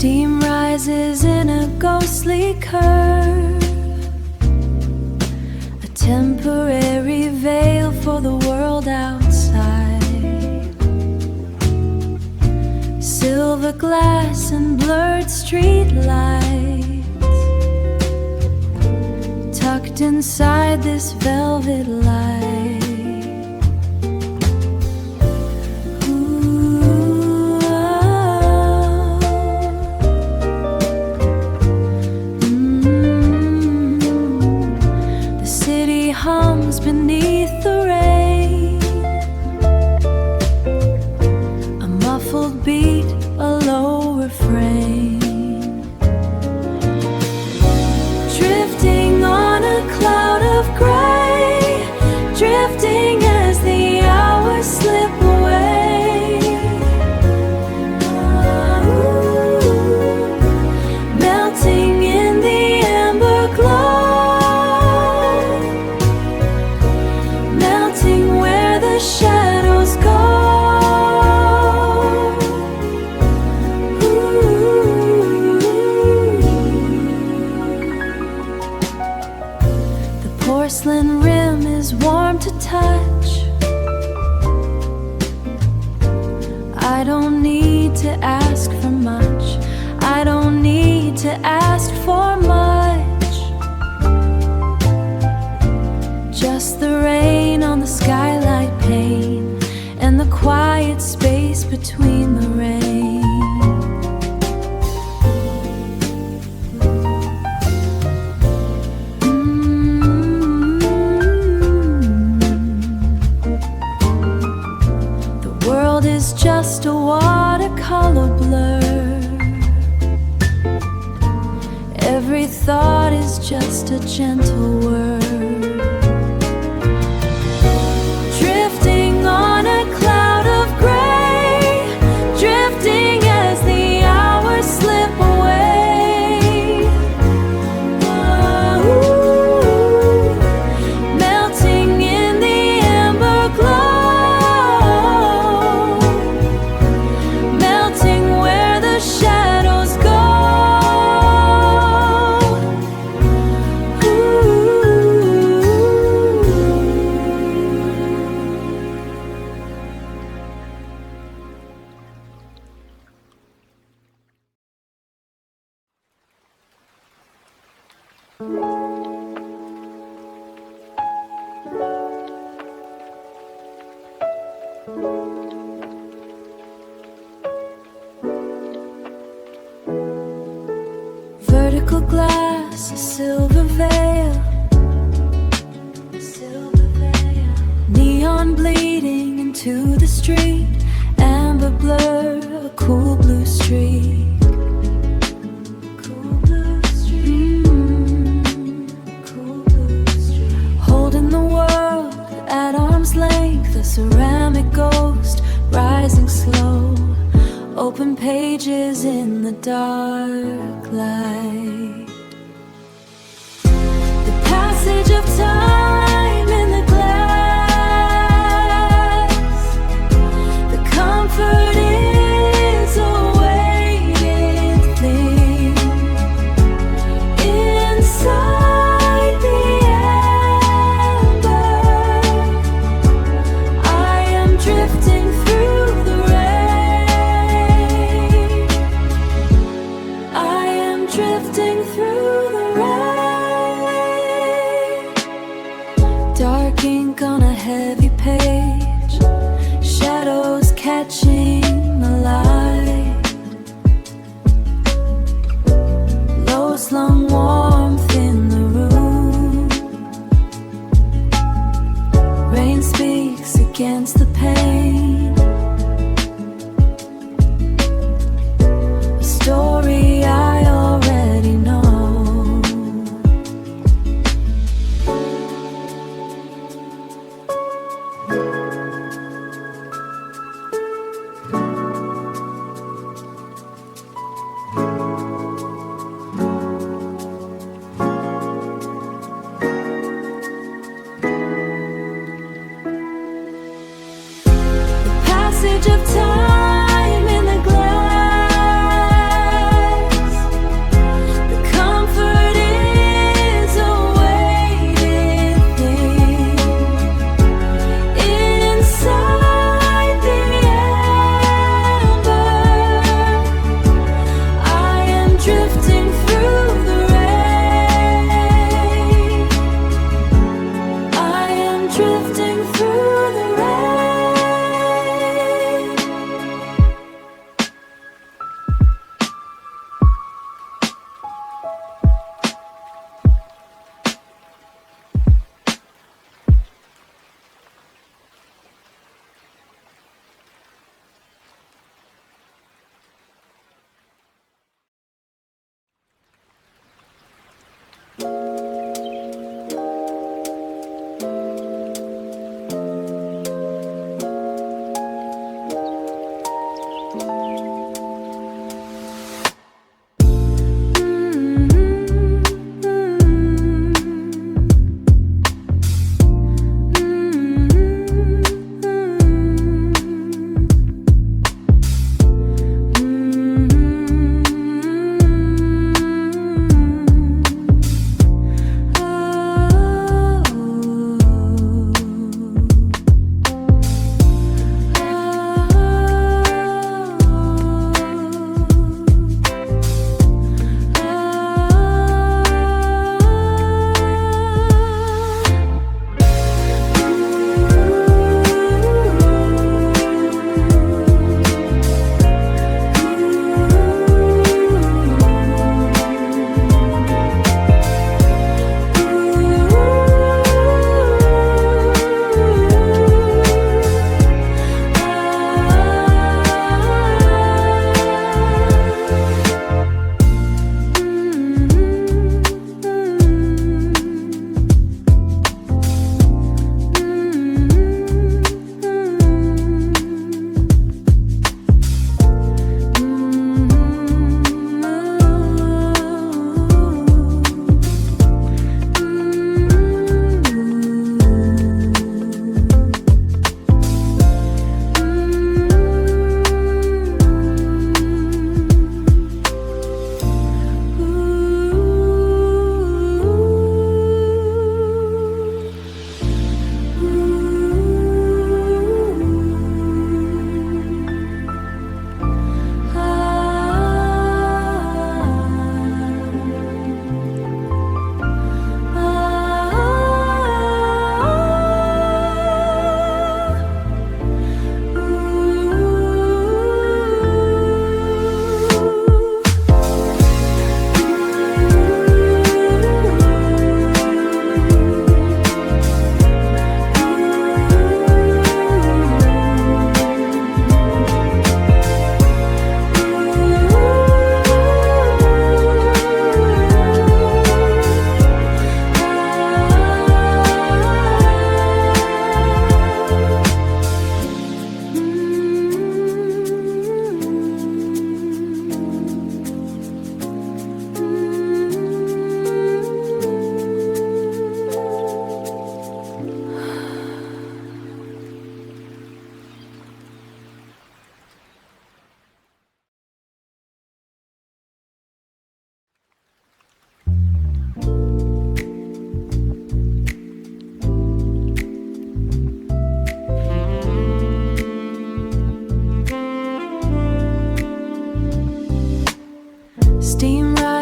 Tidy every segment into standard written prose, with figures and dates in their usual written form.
Steam rises in a ghostly curve, a temporary veil for the world outside. Silver glass and blurred street lights, tucked inside this velvet light. Hums beneath the rain, a muffled beat, a low refrain, drifting on a cloud of gray, drifting as the hours slip away. Melting in the amber glow, shadows go. The porcelain rim is warm to touch. I don't need to ask for much. I don't need to ask for much. Just the rain on the skylight pane and the quiet space between the rain. The world is just a watercolor blur. Every thought is just a gentle word. Vertical glass, a silver veil, neon bleeding into the street, amber blur, a cool blue streak. Holding the world at arm's length, a ceramic ghost rising slow. Open pages in the dark light. The passage of time in the glass. The comfort is a weighted thing inside the amber. I am drifting through the rain. I am drifting through the rain. Dark ink on a heavy page, shadows catching the light. Low slung warmth in the room. Rain speaks against the pain. A story I already know. drifting through the rain. I am drifting through the rain.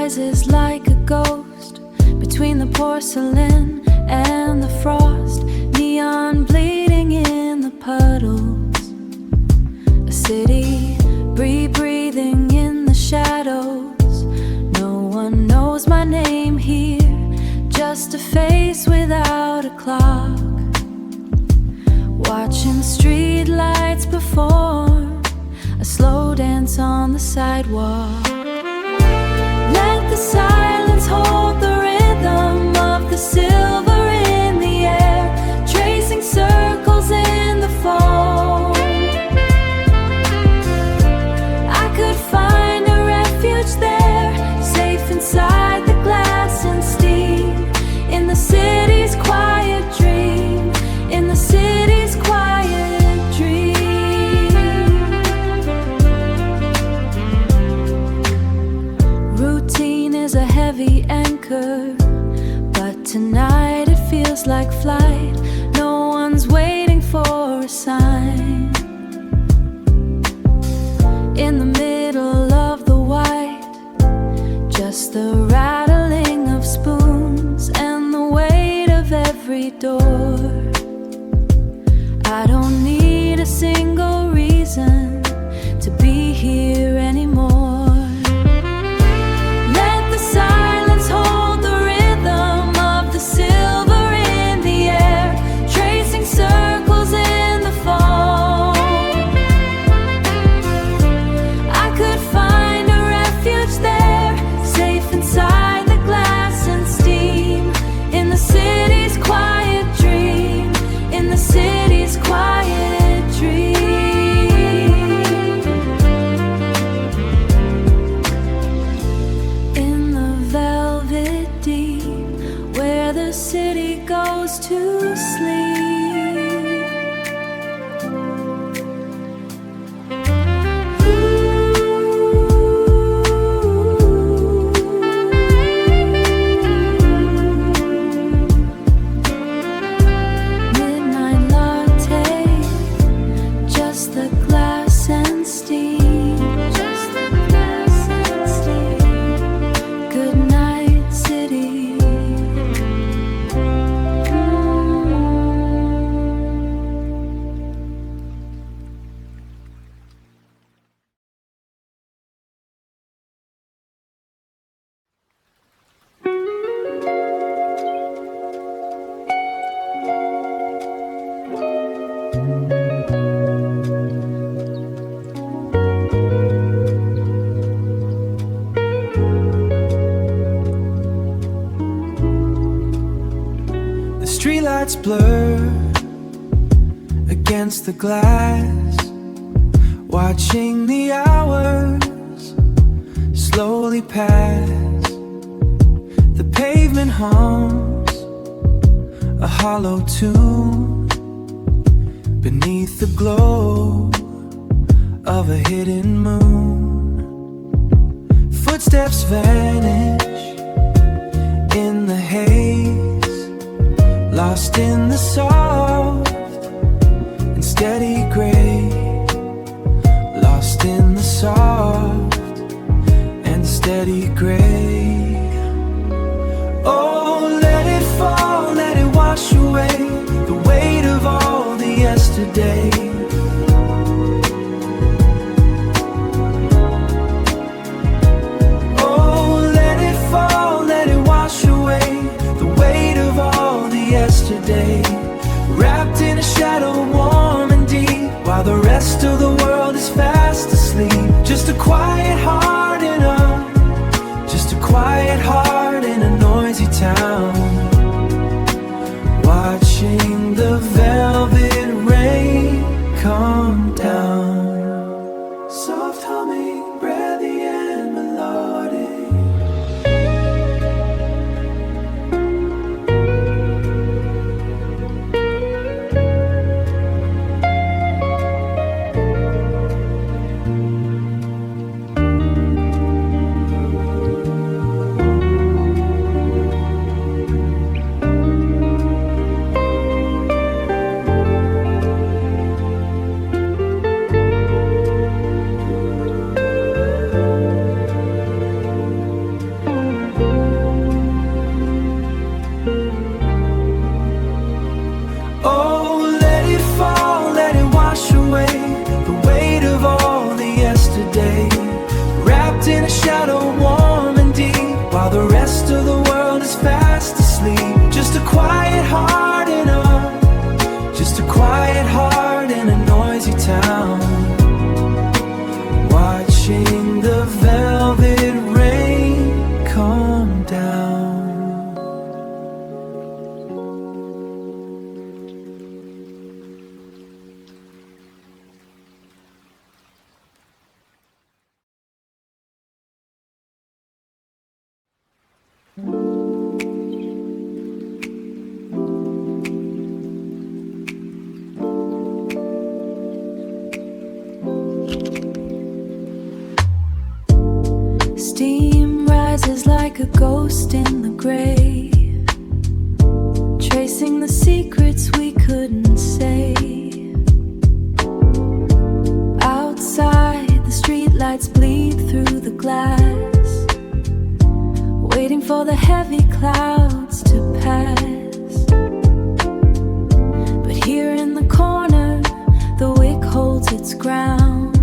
rises like a ghost between the porcelain and the frost, neon bleeding in the puddles. A city breathing in the shadows. No one knows my name here, just a face without a clock. Watching street lights perform a slow dance on the sidewalk. Let the silence hold the rhythm of the silver in the air, tracing circles in the foam. I could find a refuge there, safe inside the glass and steam, in the city's quiet dream, in the city's quiet dream. Routine is a heavy anchor, but tonight it feels like flight. No one's waiting for a sign. In the middle of the white, just the rattling of spoons and the weight of every door. I don't need a single reason to be here anymore. Let the silence hold the rhythm of the silver in the air, tracing circles in the fall. I could find a refuge there, safe inside the glass and steam, in the city's quiet dream, in the city's quiet dream. In the velvet deep, where the city goes to sleep. Midnight latte, just the glass and steam, just the glass and steam. Good night, city. The streetlights blur against the glass, watching the hours slowly pass. The pavement hums a hollow tune beneath the glow of a hidden moon. Footsteps vanish in the haze, lost in the soft and steady gray, lost in the soft and steady gray. Oh, let it fall, let it wash away the weight of all the yesterday. Oh, let it fall, let it wash away the weight of all the yesterday. Wrapped in a shadow warm and deep, while the rest of the world is fast asleep. Just a quiet heart in just a quiet heart in a noisy town, watching the velvet rain come down. Soft humming, breathy and melodic. Oh, let it fall, let it wash away the weight of all the yesterday. Wrapped in a shadow warm and deep, while the rest of the world is fast asleep. Just a quiet heart in just a quiet heart in a noisy town, watching the velvet rain come down. Steam rises like a ghost in the grave, tracing the secrets we couldn't say. Outside, the streetlights bleed through the glass, for the heavy clouds to pass. But here in the corner, the wick holds its ground,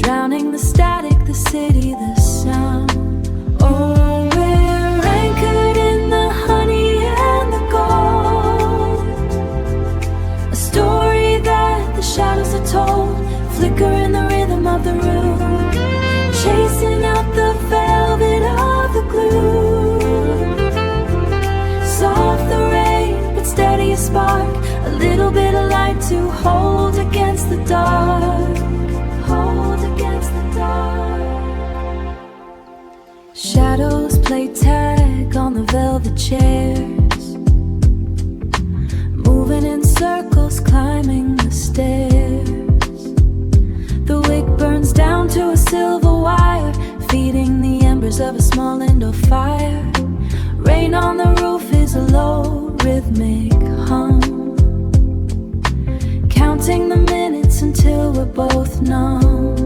drowning the static, the city, the sound. Oh, we're anchored in the honey and the gold, a story that the shadows are told, flicker in the rhythm of the room, chasing out the velvet of the glue. Soft the rain, but steady a spark, a little bit of light to hold against the dark, hold against the dark. Shadows play tag on the velvet chairs, moving in circles, climbing the stairs. The wick burns down to a silver wire, feeding the embers of a small indoor fire. Rain on the roof is a low rhythmic hum, counting the minutes until we're both numb,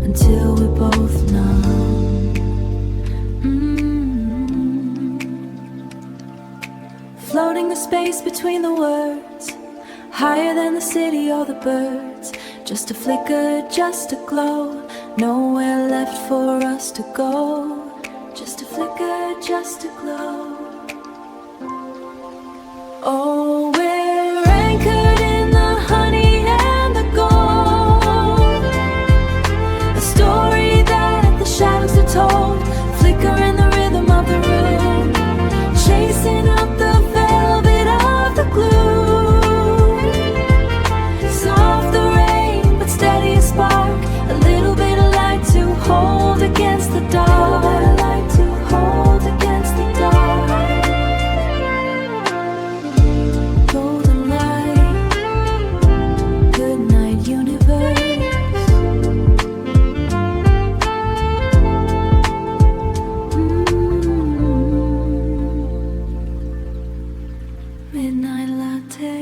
until we're both numb. Floating the space between the words, higher than the city or the birds. Just a flicker, just a glow, nowhere left for us to go. Just a flicker, just a glow. Oh, we're anchored in the honey and the gold, a story that the shadows are told, flicker in the rhythm of the room, chasing out the velvet of the glue. Soft the rain, but steady a spark, a little bit of light to hold against the dark, a little bit of light to hold against the dark. Golden light, good night universe. Midnight latte.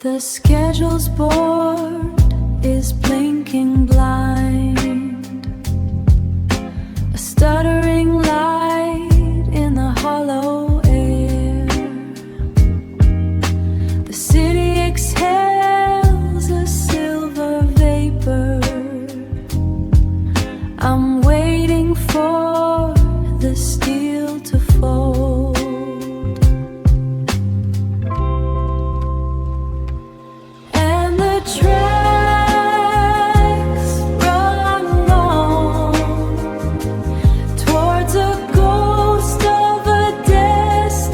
The schedule's board is blinking blind, a stuttering light in the hollow air. The city exhales a silver vapor. I'm waiting for the steel to fold. And the tracks run long towards a ghost of a destination.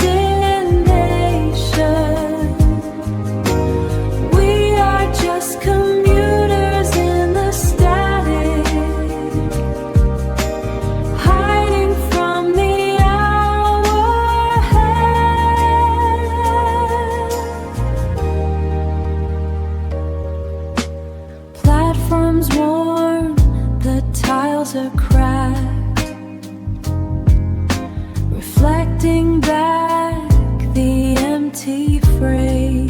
We are just commuters in the static, hiding from the hour ahead. Platforms worn, the tiles are cracked, reflecting back the empty frame.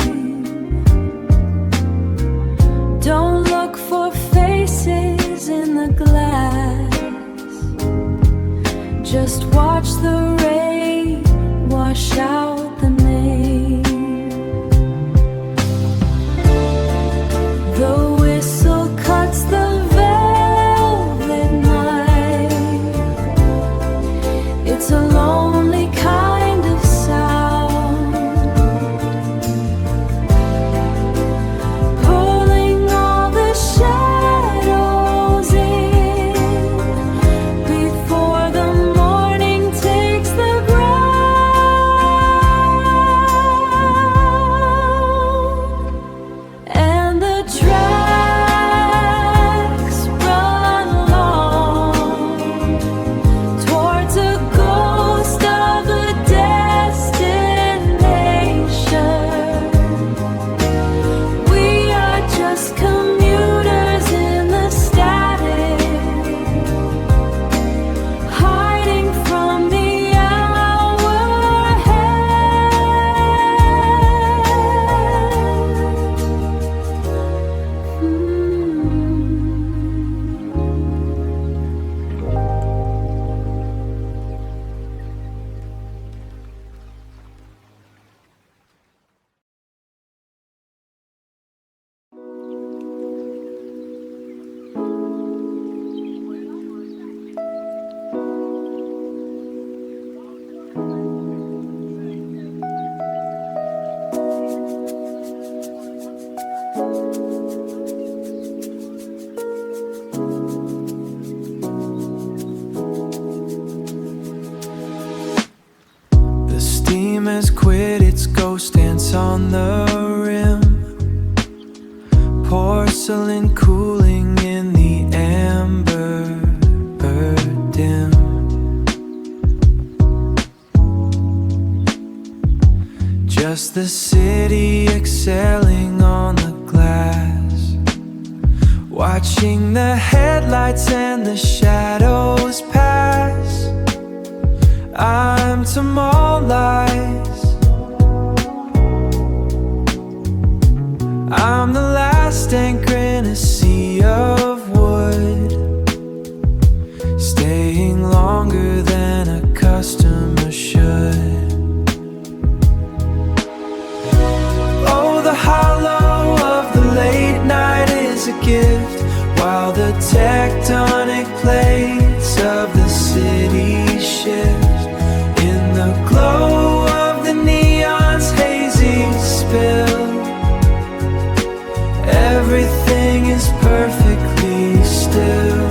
Don't look for faces in the glass, just watch the rain wash out the name. The whistle cuts the velvet night. It's a lonely kind of sound, pulling all the shadows in before the morning takes the ground. porcelain cooling in the amber dim. Just the city exhaling on the glass, watching the headlights and the shadows pass. I'm to more lies. I'm the last anchor in a sea of wood, staying longer than a customer should. Oh, the hollow of the late night is a gift, while the tectonic plates of the city shift. In the glow of the neon's hazy spill, everything is perfectly still.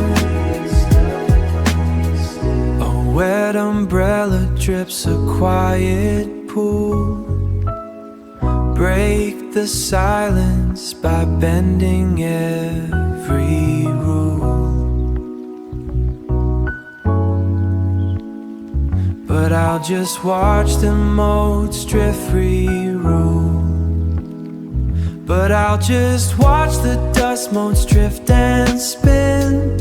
A wet umbrella drips a quiet pool. Break the silence by bending every rule. But I'll just watch the modes drift free rule. But I'll just watch the dust motes drift and spin,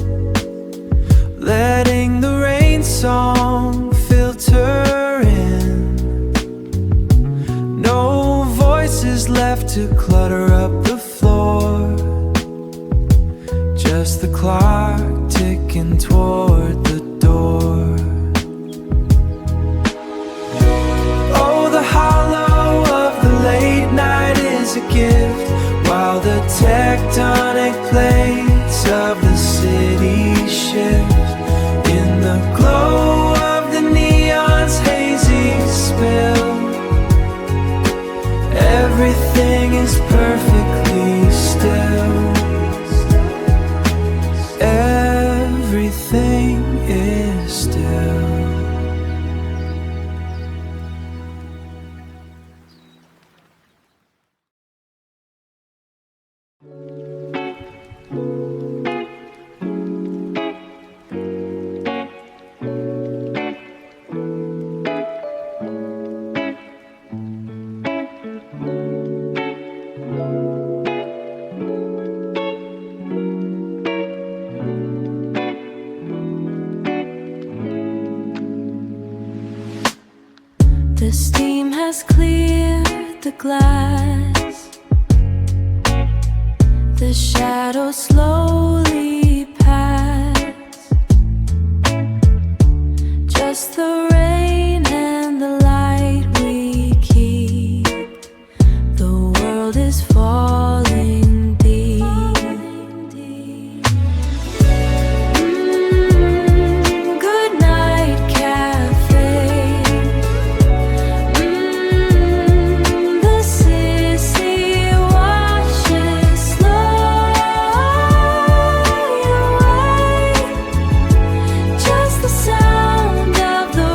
letting the rain song filter in. No voices left to clutter up the floor, just the clock ticking toward the door. Oh, the hollow of the late night is a gift, while the tectonic plates of the city shift. In the glow of the neon's hazy spill, everything is perfectly still. Everything is still. The steam has cleared the glass. The shadows slowly pass. Just the rain and the light we keep. The world is falling deep. Good night, Café. The city washes slowly away. Just the sound of the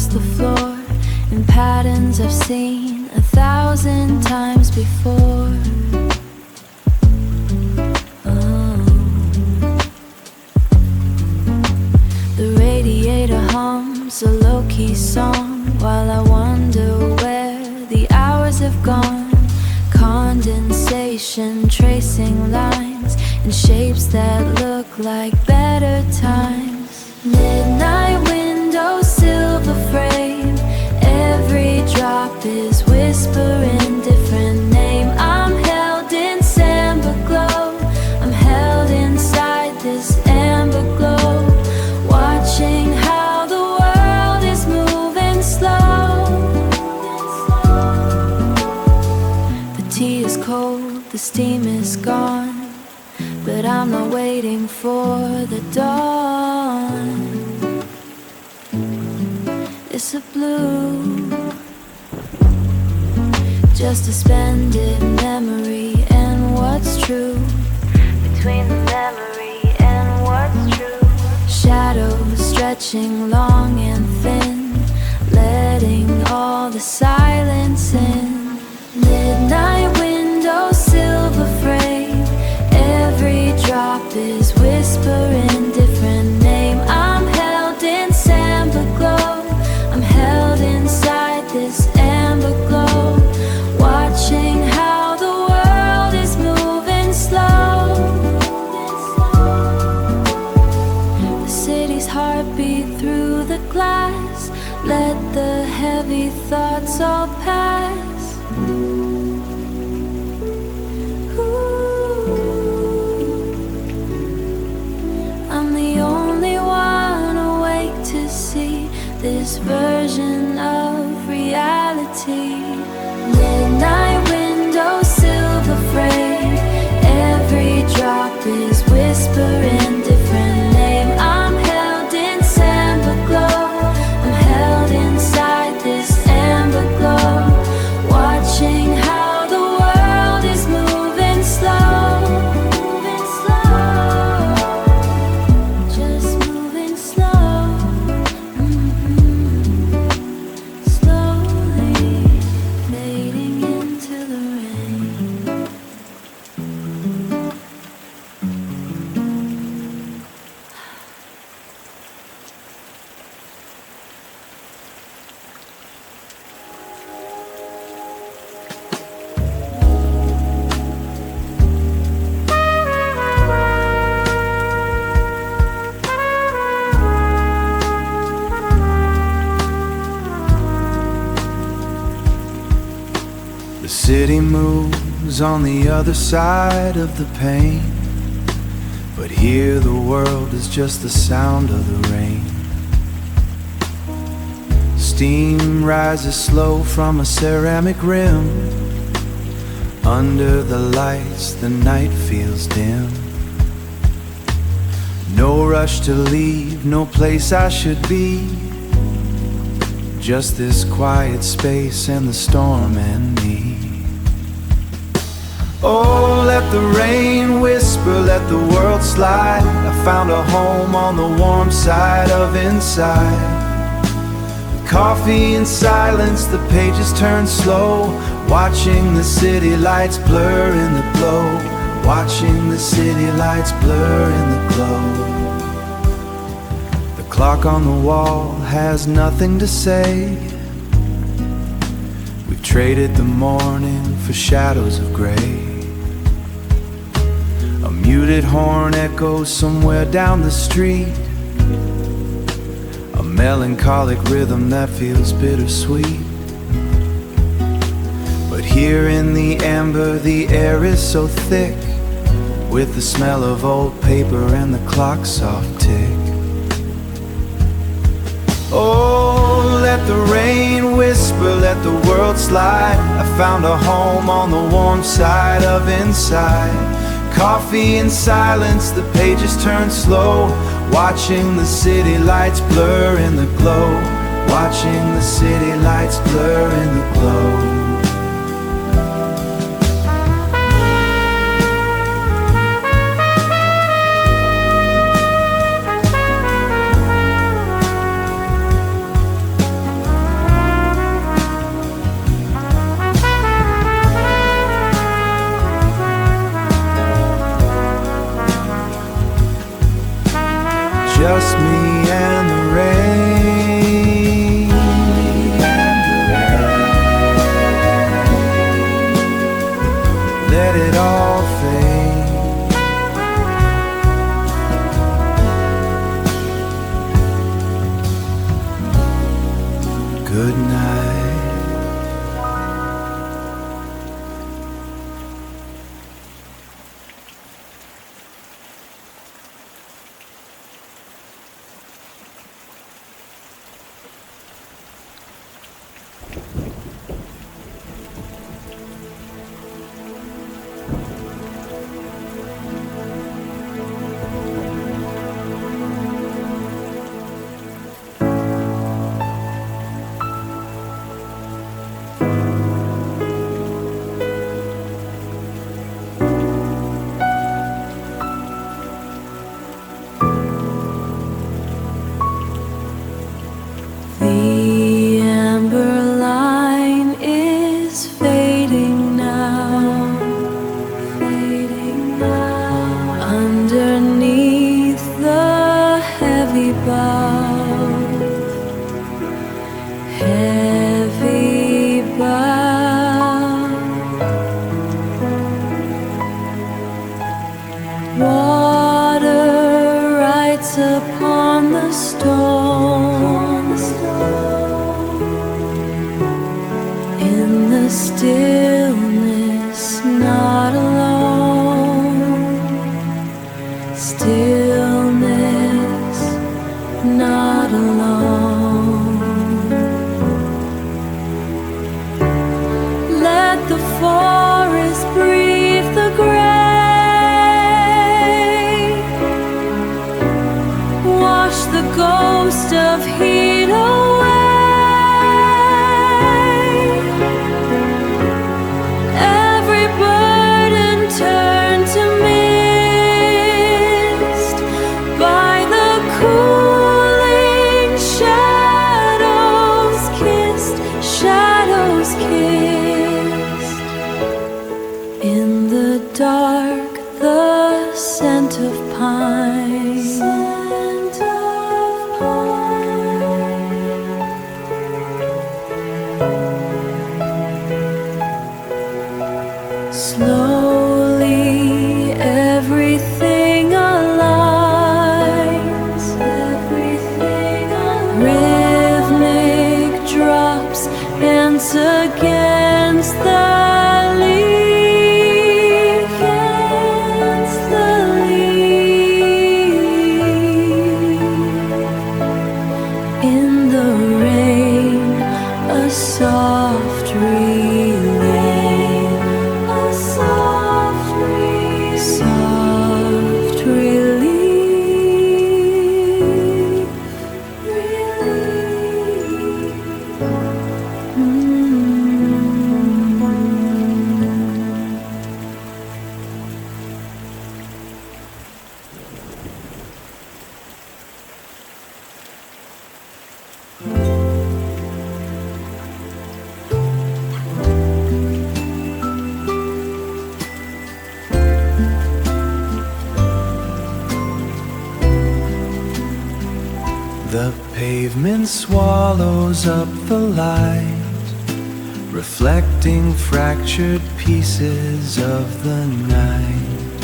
across the floor in patterns I've seen 1,000 times before. The radiator hums a low-key song while I wonder where the hours have gone. Condensation tracing lines in shapes that look like better times. Midnight window, silver frame. Every drop is whispering different name. I'm held in amber glow. I'm held inside this amber glow, watching how the world is moving slow. The tea is cold, the steam is gone, but I'm not waiting for the dawn. It's a blue, just a suspended memory and what's true. Between the memory and what's true, shadows stretching long and thin, letting all the silence in. Midnight window, silver frame. Every drop is whispering different name. I'm held in amber glow. I'm held inside this amber glow, watching how the world is moving slow. The city's heartbeat through the glass. Let the heavy thoughts all pass. I'm the only one awake to see this version of reality. Midnight window, silver frame. Every drop is whispering different name. I'm held in amber glow. I'm held inside this amber glow, watching how the world is moving slow. Moving slow, just moving slow. Slowly fading into the rain. The city moves on the other side of the pain, but here the world is just the sound of the rain. Steam rises slow from a ceramic rim. Under the lights the night feels dim. No rush to leave, no place I should be. Just this quiet space and the storm and me. Oh, let the rain whisper, let the world slide. I found a home on the warm side of inside. Coffee in silence, the pages turn slow, watching the city lights blur in the glow. Watching the city lights blur in the glow. The clock on the wall has nothing to say. We've traded the morning for shadows of gray. A muted horn echoes somewhere down the street, a melancholic rhythm that feels bittersweet. But here in the amber the air is so thick, with the smell of old paper and the clock's soft tick. Oh, let the rain whisper, let the world slide. I found a home on the warm side of inside. Coffee in silence, the pages turn slow, watching the city lights blur in the glow. Watching the city lights blur in the glow. just me and the rain. Let it all fade. Good night. The amber line is fading now, underneath the heavy bow, heavy bow. Water writes upon the stone. In the stillness, not alone. Stillness, not alone. Let the forest breathe the gray. Wash the ghost of heat away. Dark, the scent of pine. Slowly, everything aligns. Rhythmic drops dance against the soft relay, a soft relief, The pavement swallows up the light, reflecting fractured pieces of the night.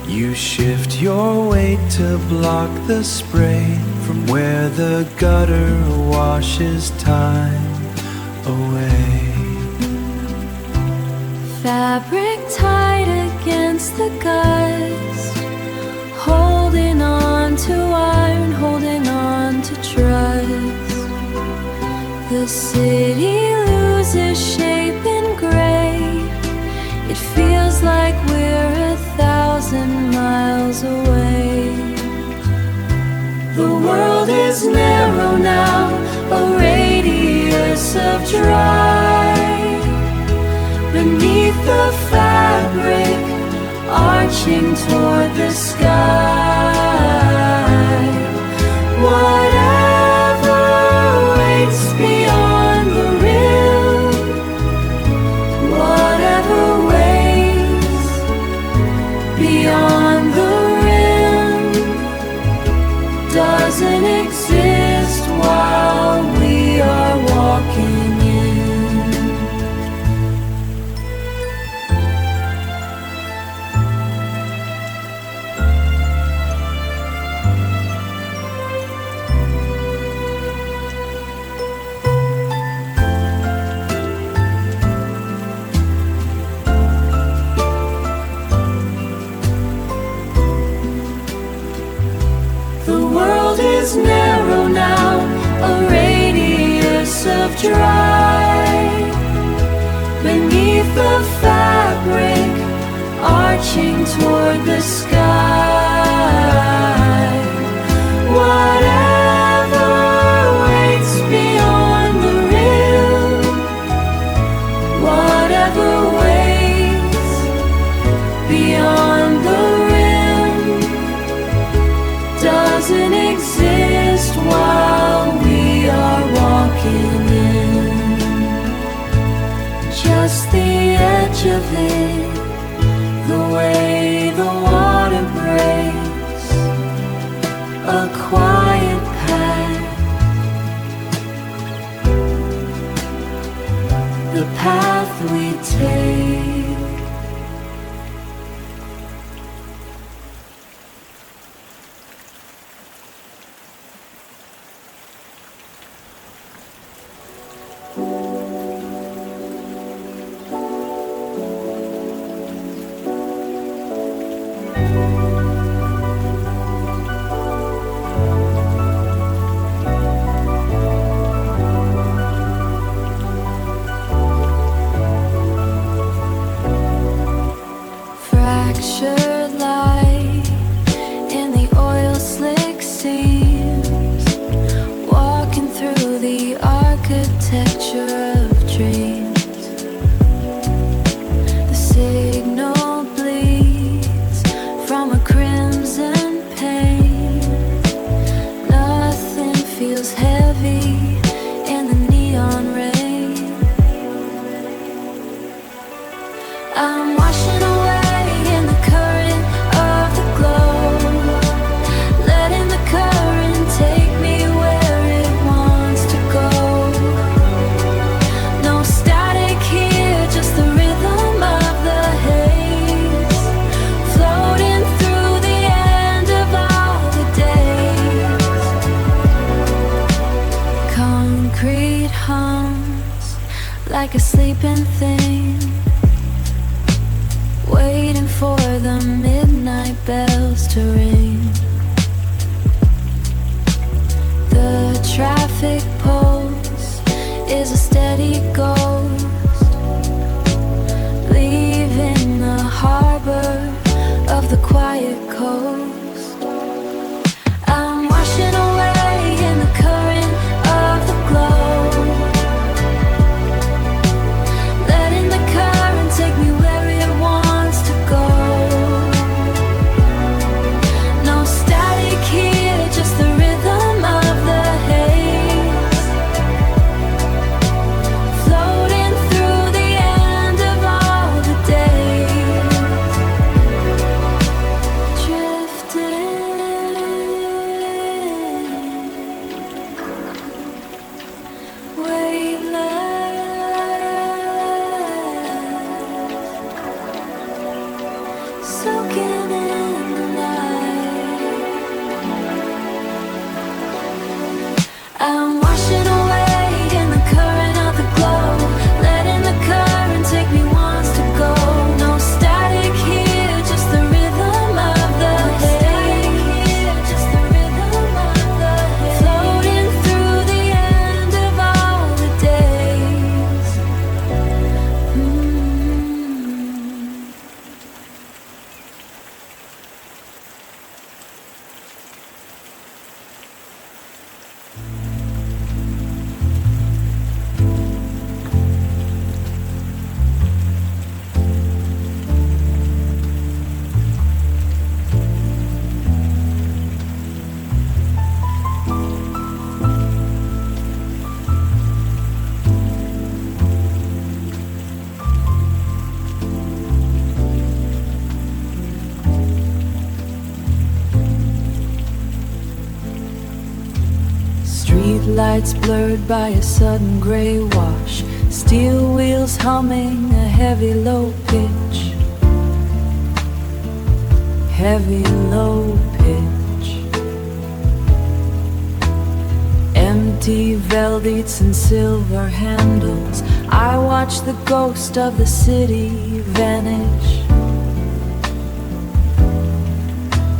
You shift your weight to block the spray from where the gutter washes time away. Fabric tied against the gust, holding on to iron, holding on to trust. The city loses shape in gray. It feels like we're 1,000 miles away. The world is narrow now, a radius of dry. Beneath the fabric, arching toward the sky. Whatever waits beyond the rim, whatever waits beyond the rim, is narrow now, a radius of dry. Beneath the fabric, arching toward the sky. Whatever waits beyond the rim, whatever waits beyond the rim, doesn't exist while we are walking in. Just the edge of it, the way the water breaks, a quiet path, the path we take. Fractured light in the oil slick seams, walking through the architecture of dreams. The signal bleeds from a crimson pain. Nothing feels heavy in the neon rain. I'm washing away like a sleeping thing, waiting for the midnight bells to ring. The traffic pulse is a steady ghost, leaving the harbor of the quiet coast. I'm washing away in the current of the glow. Take me where it wants to go. No static here, just the rhythm of the haze, floating through the end of all the days, drifting, weightless. Soaking in the night, I'm washing away in the current of the glow, letting the current take me once to go. No static here, just the rhythm of the haze, just the rhythm of the haze, floating through the end of all the days. Lights blurred by a sudden gray wash, steel wheels humming a heavy low pitch, heavy low pitch. Empty velvets and silver handles, I watch the ghost of the city vanish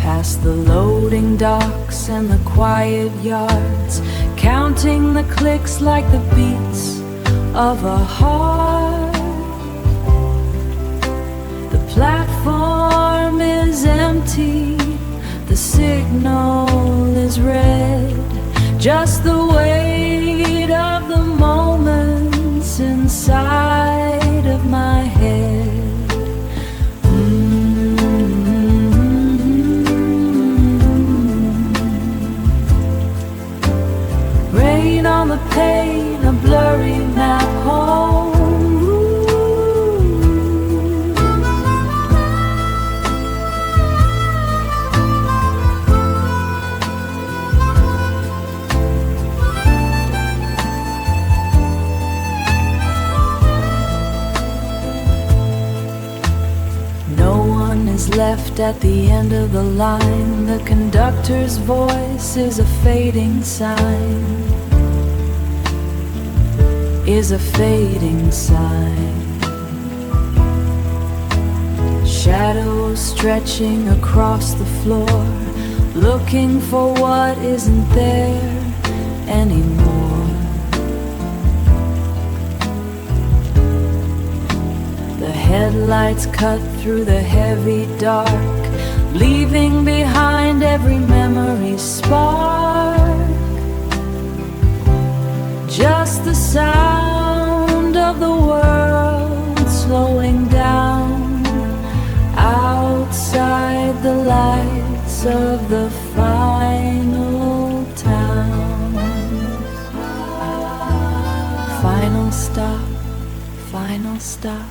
past the loading loading docks and the quiet yards, counting the clicks like the beats of a heart. The platform is empty, the signal is red, just the weight of the moments inside of my head. Rain on the pane, a blurry map home. Left at the end of the line, the conductor's voice is a fading sign, is a fading sign. Shadows stretching across the floor, looking for what isn't there anymore. Headlights cut through the heavy dark, leaving behind every memory spark. Just the sound of the world slowing down outside the lights of the final town. Final stop, final stop.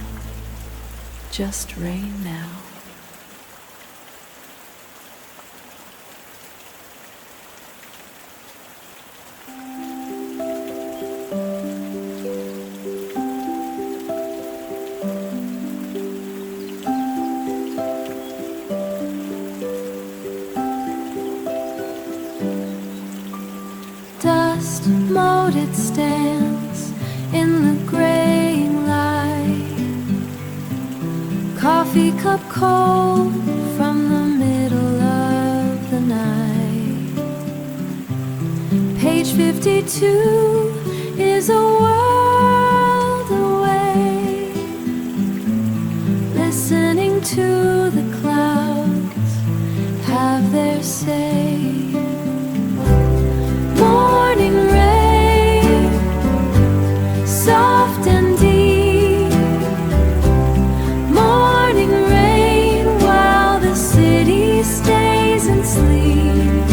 Just rain now. Dust moted stands in the graying light, coffee cup cold from the middle of the night. Page 52 is a world away, listening to the clouds have their say. Morning rain, soft and deep. Morning rain while the city stays in sleep.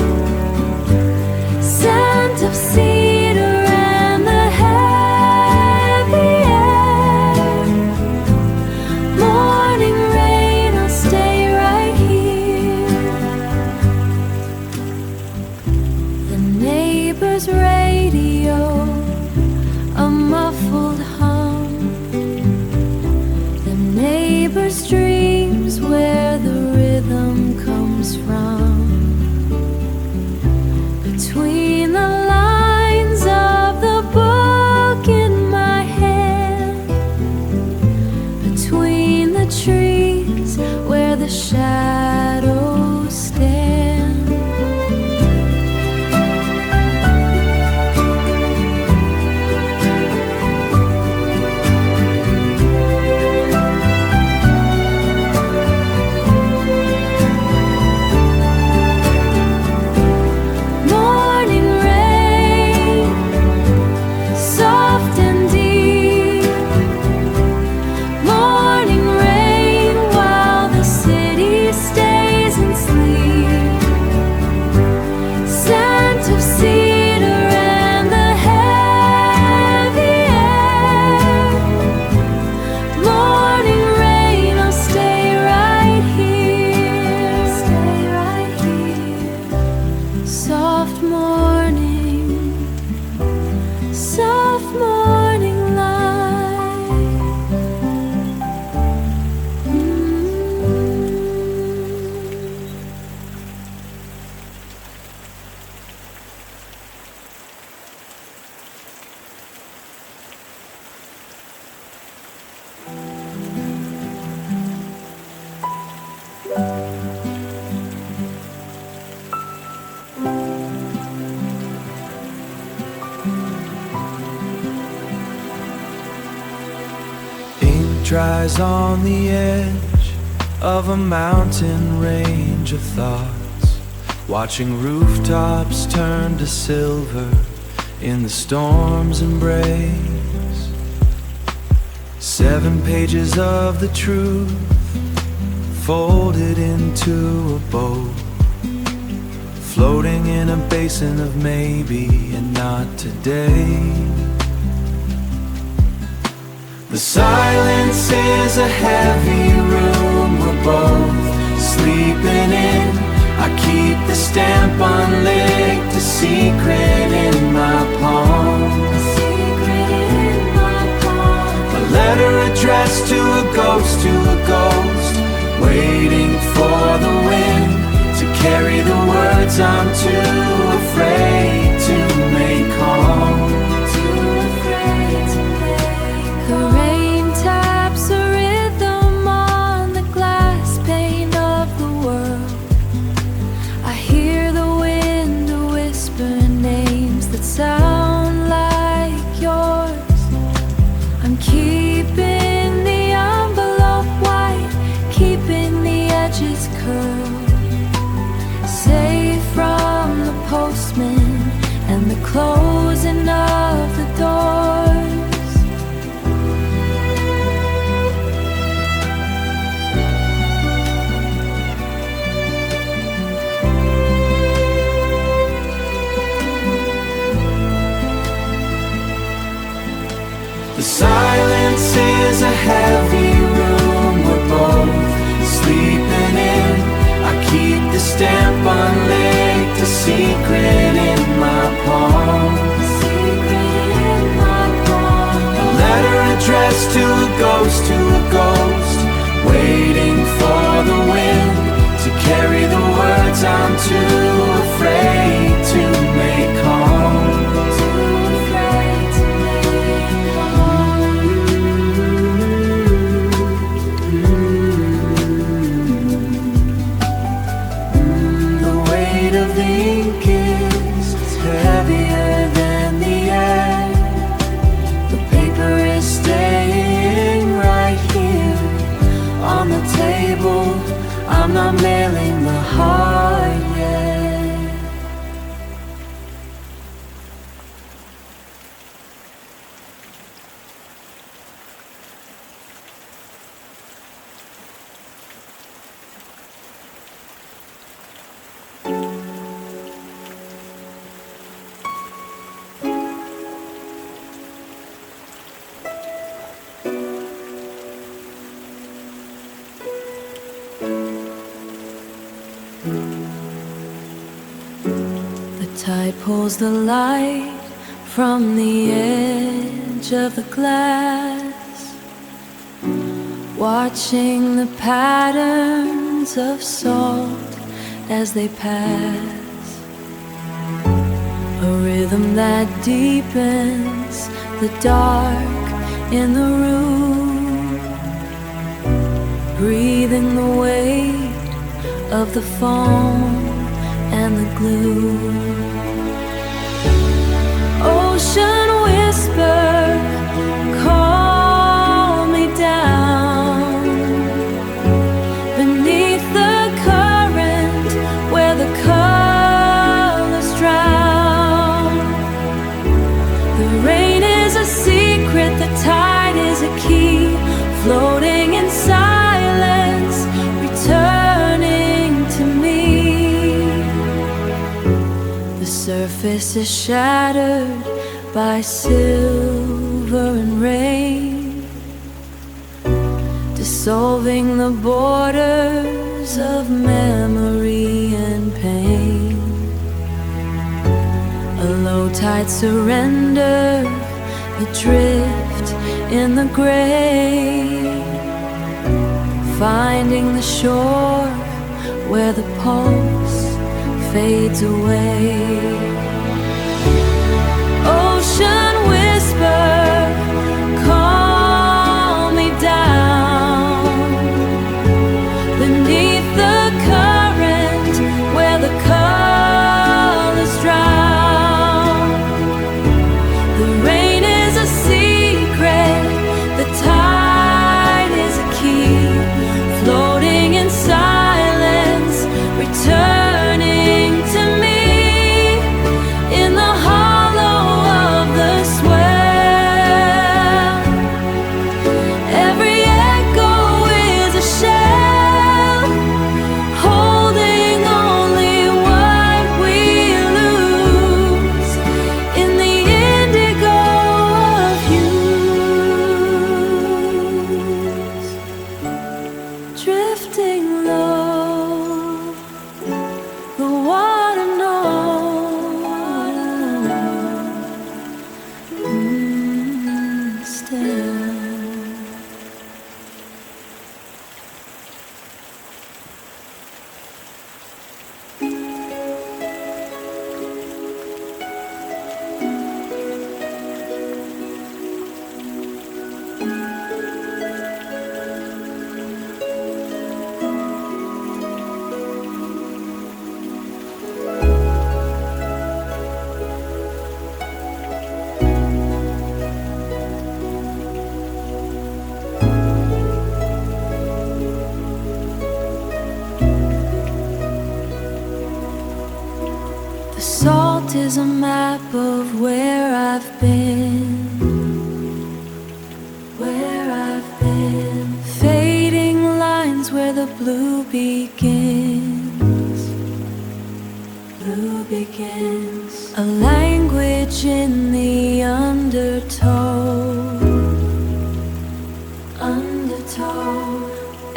Scent of cedar and the heavy air. Morning rain, I'll stay right here. The neighbor's radio, a muffled hum. The neighbor's dreams where the rhythm comes from. Between the lines of the book in my hand, between the trees where the shadows stand. dries on the edge of a mountain range of thoughts, watching rooftops turn to silver in the storm's embrace. 7 pages of the truth folded into a bow, floating in a basin of maybe and not today. The silence is a heavy room we're both sleeping in. I keep the stamp unlicked, a secret in my palm. A letter addressed to a ghost, waiting for the wind to carry the words I'm too afraid to make home. The rain taps a rhythm on the glass pane of the world. I hear the wind whisper names that sound like yours. I'm keeping the envelope white, keeping the edges curled, safe from the postman and the closing of the doors. The silence is a heavy room we're both sleeping in. I keep the stamp unlicked, a secret in my palm. A letter addressed to a ghost, waiting for the wind to carry the words I'm too afraid to make home. Of the ink is heavier than the air. The paper is staying right here on the table. I'm not mailing the heart yet. Tide pulls the light from the edge of the glass, watching the patterns of salt as they pass. A rhythm that deepens the dark in the room, breathing the weight of the foam and the glue. Ocean whisper, call me down beneath the current where the colors drown. The rain is a secret, the tide is a key, floating in silence, returning to me. The surface is shattered by silver and rain, dissolving the borders of memory and pain. A low tide surrender, adrift in the gray, finding the shore where the pulse fades away. Ocean whisper, call me down beneath the current where the colors drown. The rain is a secret, the tide is a map of where I've been. Fading lines where the blue begins. A language in the undertow.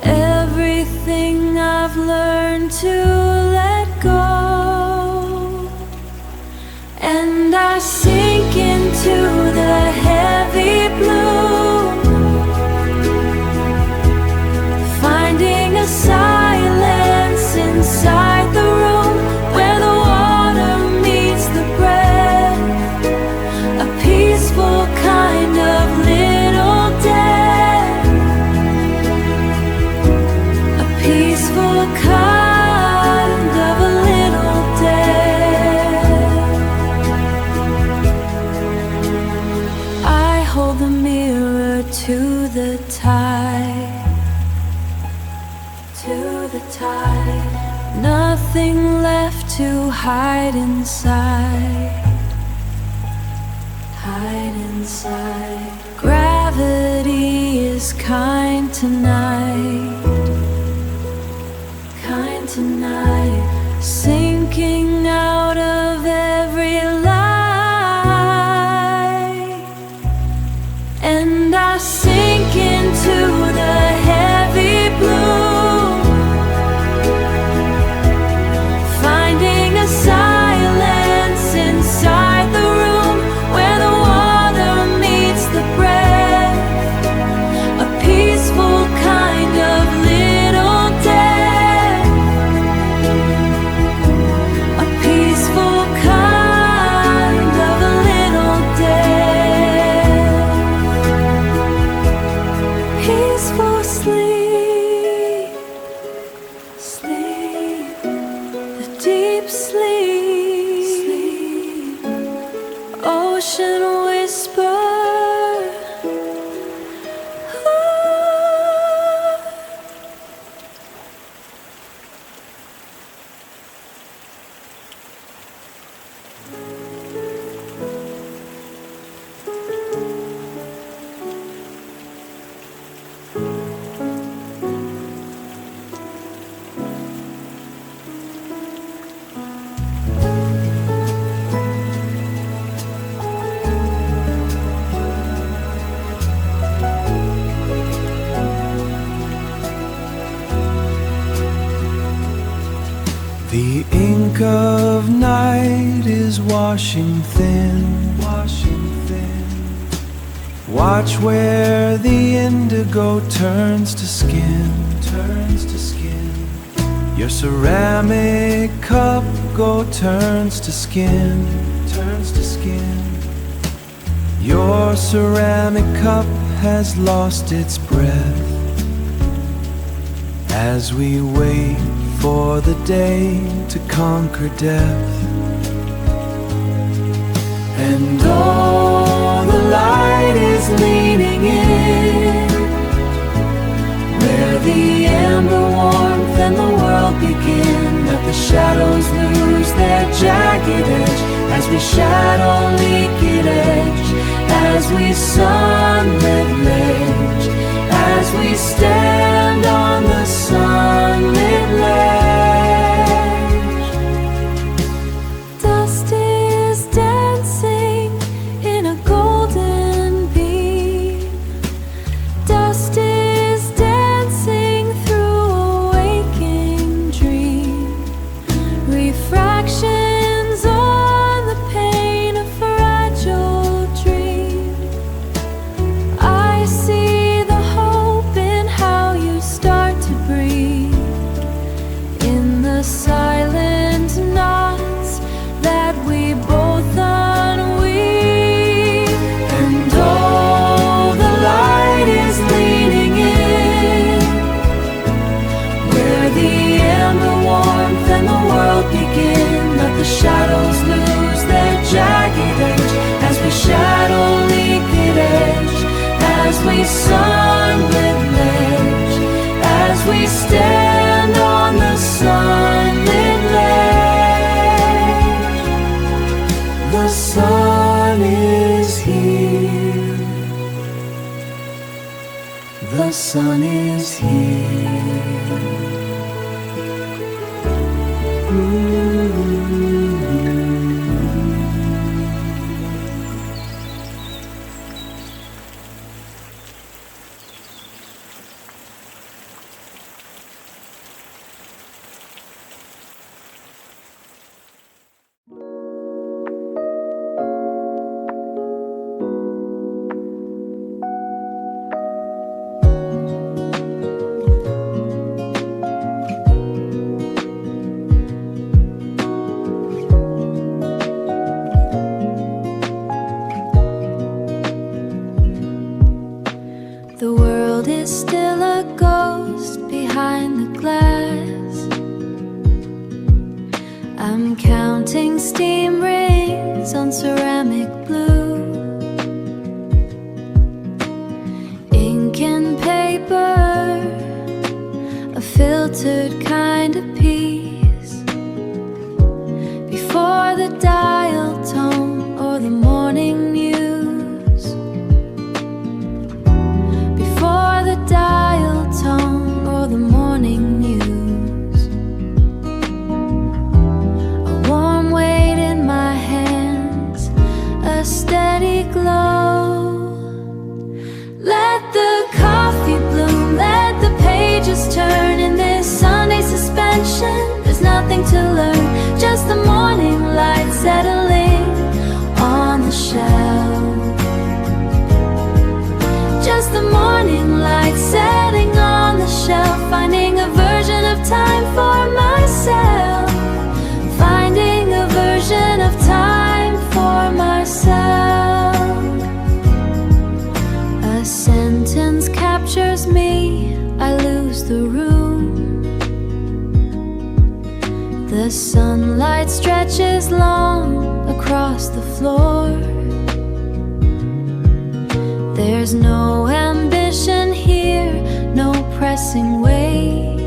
Everything I've learned to let go, and I sink into the heavy blue, finding a silence inside the room where the water meets the breath, a peaceful kind of little death, a peaceful kind of a little death. I hold the mirror to the tide. Nothing left to hide inside. Gravity is kind tonight. Sinking out of every light, and I sink into the heavy blue, finding a silence inside the room where the water meets the breath, a peaceful kind of little death, a peaceful kind of a little death, peaceful sleep, the deep sleep, ocean whisper. The ink of night is washing thin. Watch where the indigo turns to skin. Your ceramic cup turns to skin. Your ceramic cup has lost its breath as we wait for the day to conquer death. And all the light is leaning in, where the amber warmth and the world begin. Let the shadows lose their jagged edge as we shadow leaked edge, as we sunlit ledge, as we stand on the sunlit ledge. Dust is dancing in a golden beam. Dust is dancing through a waking dream. Refractions on the pane of fragile dream. I see the hope in how you start to breathe in the silent knots that we both unweave. And all the light is leaning in, where the amber warmth and the world begin. Let the shadows lose their jagged edge as we shadow leaked edge, as we sunlit ledge, as we stand on the sunlit ledge. sun is here. The world is still a ghost behind the glass. I'm counting steam rings on ceramic blue, ink and paper, a filtered kind of peace. Before the dial tone or the morning news, dial tone or the morning news. A warm weight in my hands, a steady glow. Let the coffee bloom, let the pages turn in this Sunday suspension. There's nothing to learn, just the morning light settling on the shelf. Just the morning light setting on the shelf, finding a version of time for myself, finding a version of time for myself. A sentence captures me, I lose the room. The sunlight stretches long across the floor. There's no ambition here, no pressing weight,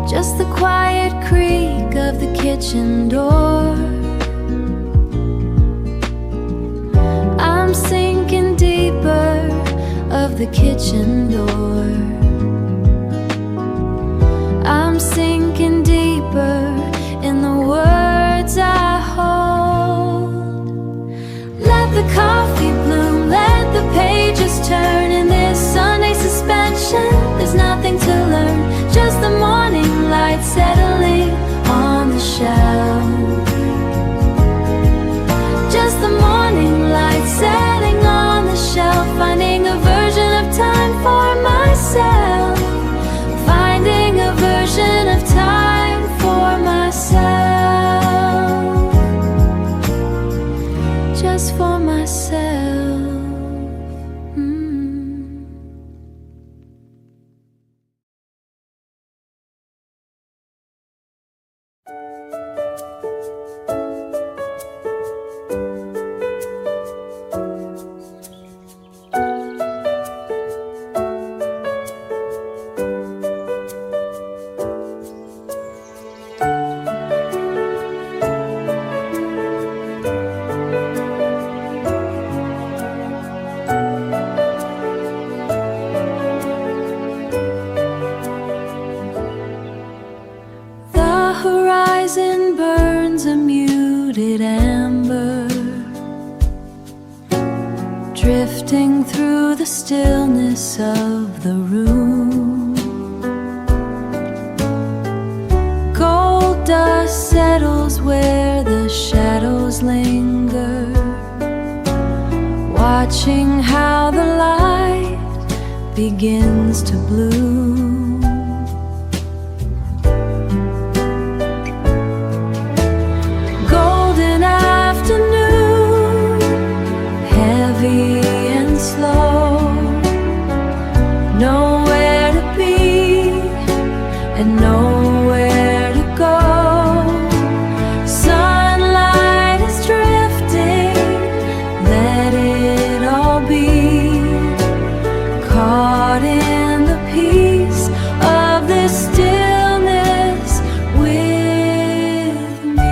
just the quiet creak of the kitchen door. I'm sinking deeper of the kitchen door. I'm sinking deeper in the words I hold. Let the coffee bloom, let the pages turn in this Sunday suspension. There's nothing to learn, just the morning light settling on the shelf. Just the morning light setting on the shelf, finding a version of time for myself, finding a version of time for myself, just for myself. Horizon burns a muted amber, drifting through the stillness of the room. Gold dust settles where the shadows linger, watching how the light begins to bloom. Nowhere to be and nowhere to go. Sunlight is drifting, let it all be. Caught in the peace of this stillness with me.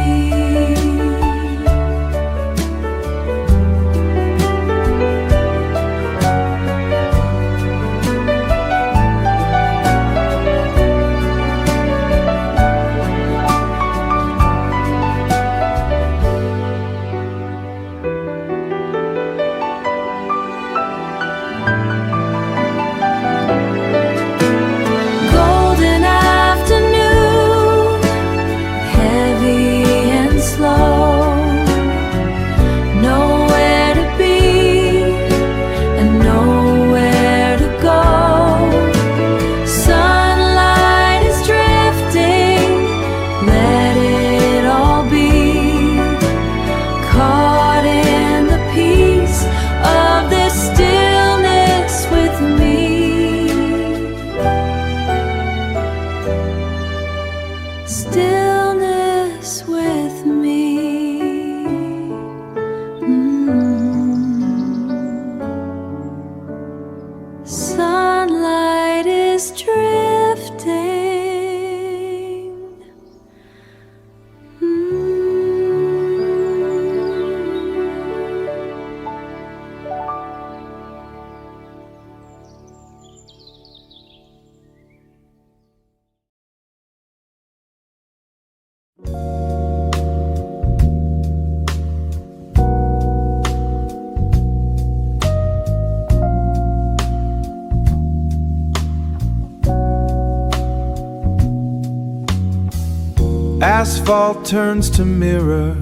asphalt turns to mirror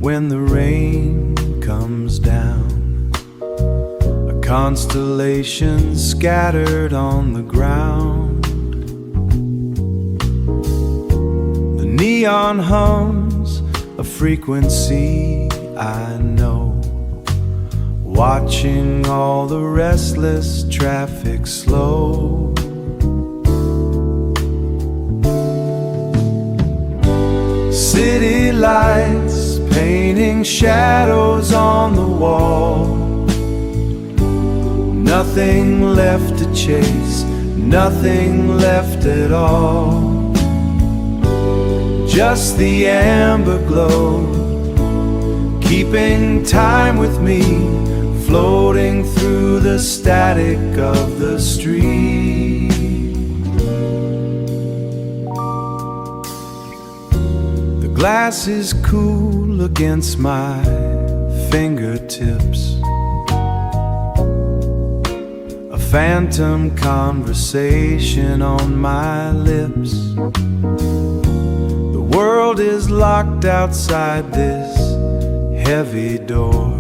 when the rain comes down. A constellation scattered on the ground. The neon hums a frequency I know, watching all the restless traffic slow. City lights painting shadows on the wall. Nothing left to chase, nothing left at all. Just the amber glow, keeping time with me, floating through the static of the street. The glass is cool against my fingertips, a phantom conversation on my lips. The world is locked outside this heavy door.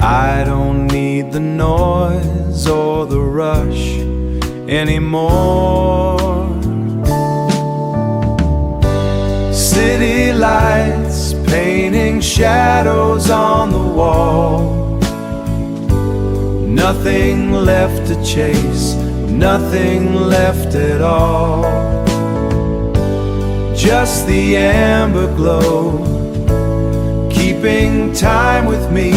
I don't need the noise or the rush anymore. City lights painting shadows on the wall. Nothing left to chase, nothing left at all. Just the amber glow, keeping time with me,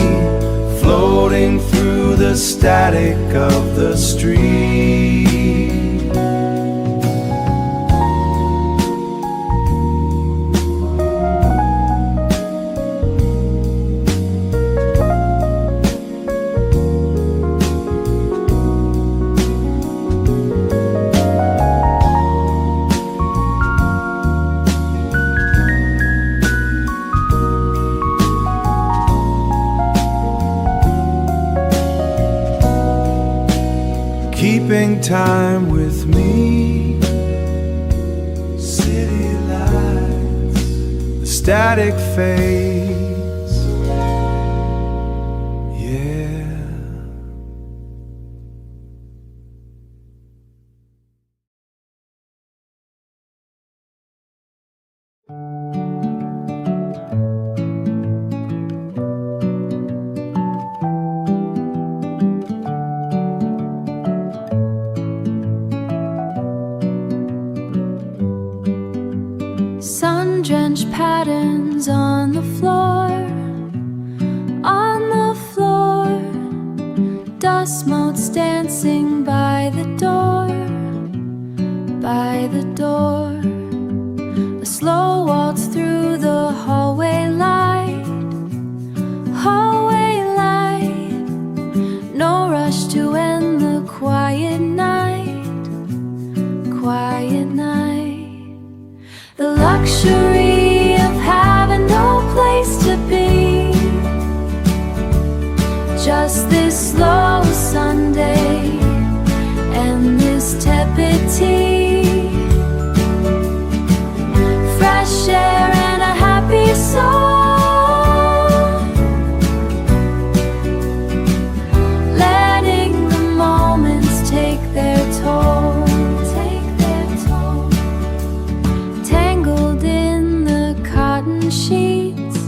floating through the static of the street. Keeping time with me. City lights, the static fades. Yeah. Sun-drenched patterns on the floor, on the floor. Dust motes dancing by the door, by the door. A slow waltz through the hallway light, hallway light. No rush to end the quiet night, quiet night. The luxury of having no place to be, just this slow Sunday and this tepid tea. Fresh air and a happy soul, letting the moments take their toll. Sheets,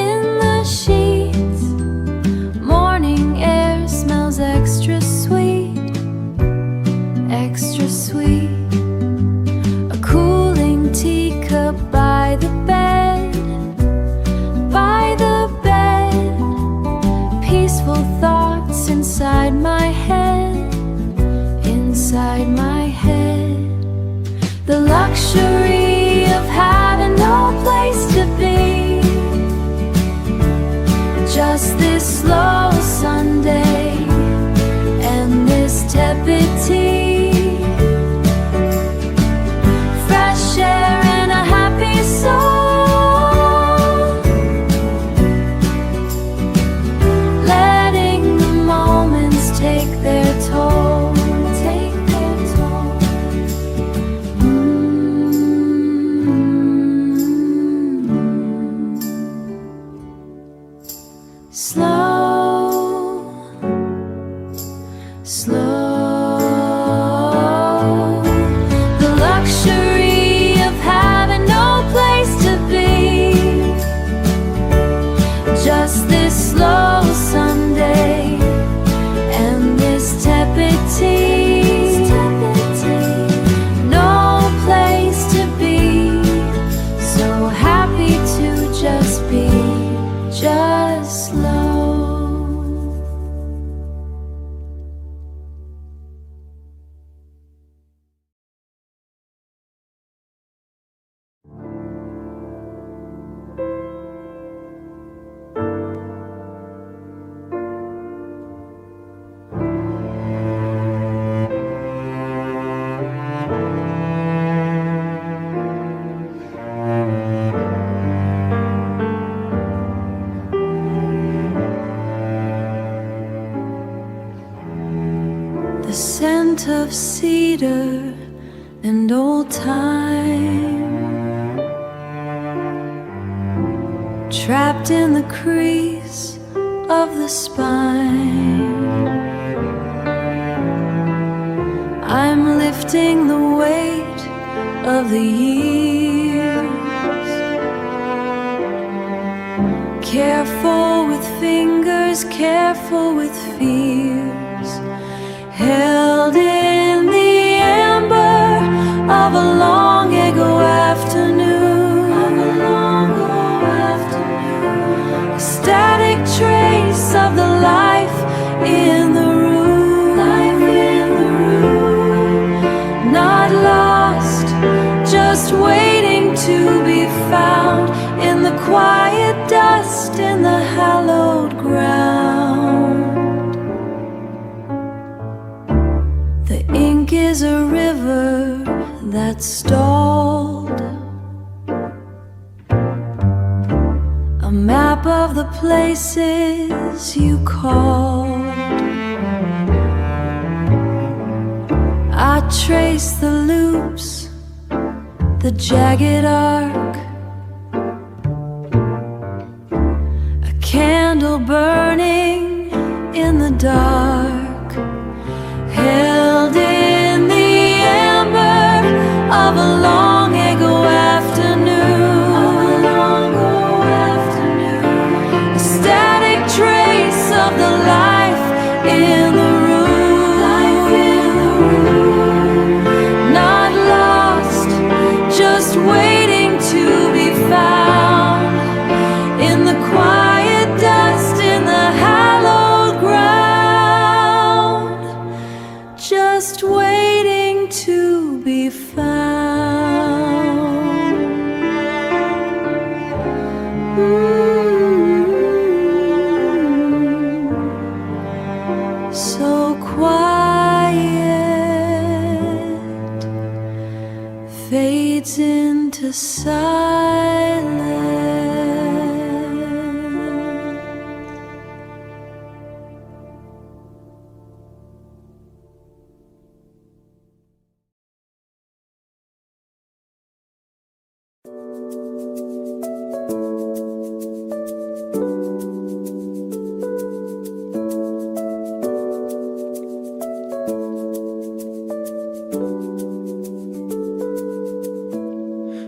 in the sheets, morning air smells extra sweet, extra sweet. A cooling teacup by the bed, by the bed. Peaceful thoughts inside my head, inside my head. The luxury of having no place to be, just this slow Sunday and this tepid tea. Fresh air and a happy soul, letting the moments take their toll. Take their toll. scent of cedar and old time, trapped in the crease of the spine. I'm lifting the weight of the years, careful with fingers, careful with fears, held in the amber of a long ago afternoon, a static trace of the life in the room, not lost, just waiting to be found in the quiet dust, in the hallowed ground. The ink is a river that's stalled, a map of the places you called. I trace the loops, the jagged arc, a candle burning in the dark, held in the amber of a long ago afternoon, a static trace of the life in the just waiting to be found in the quiet dust, in the hallowed ground, just waiting to be found. So quiet, fades into silence.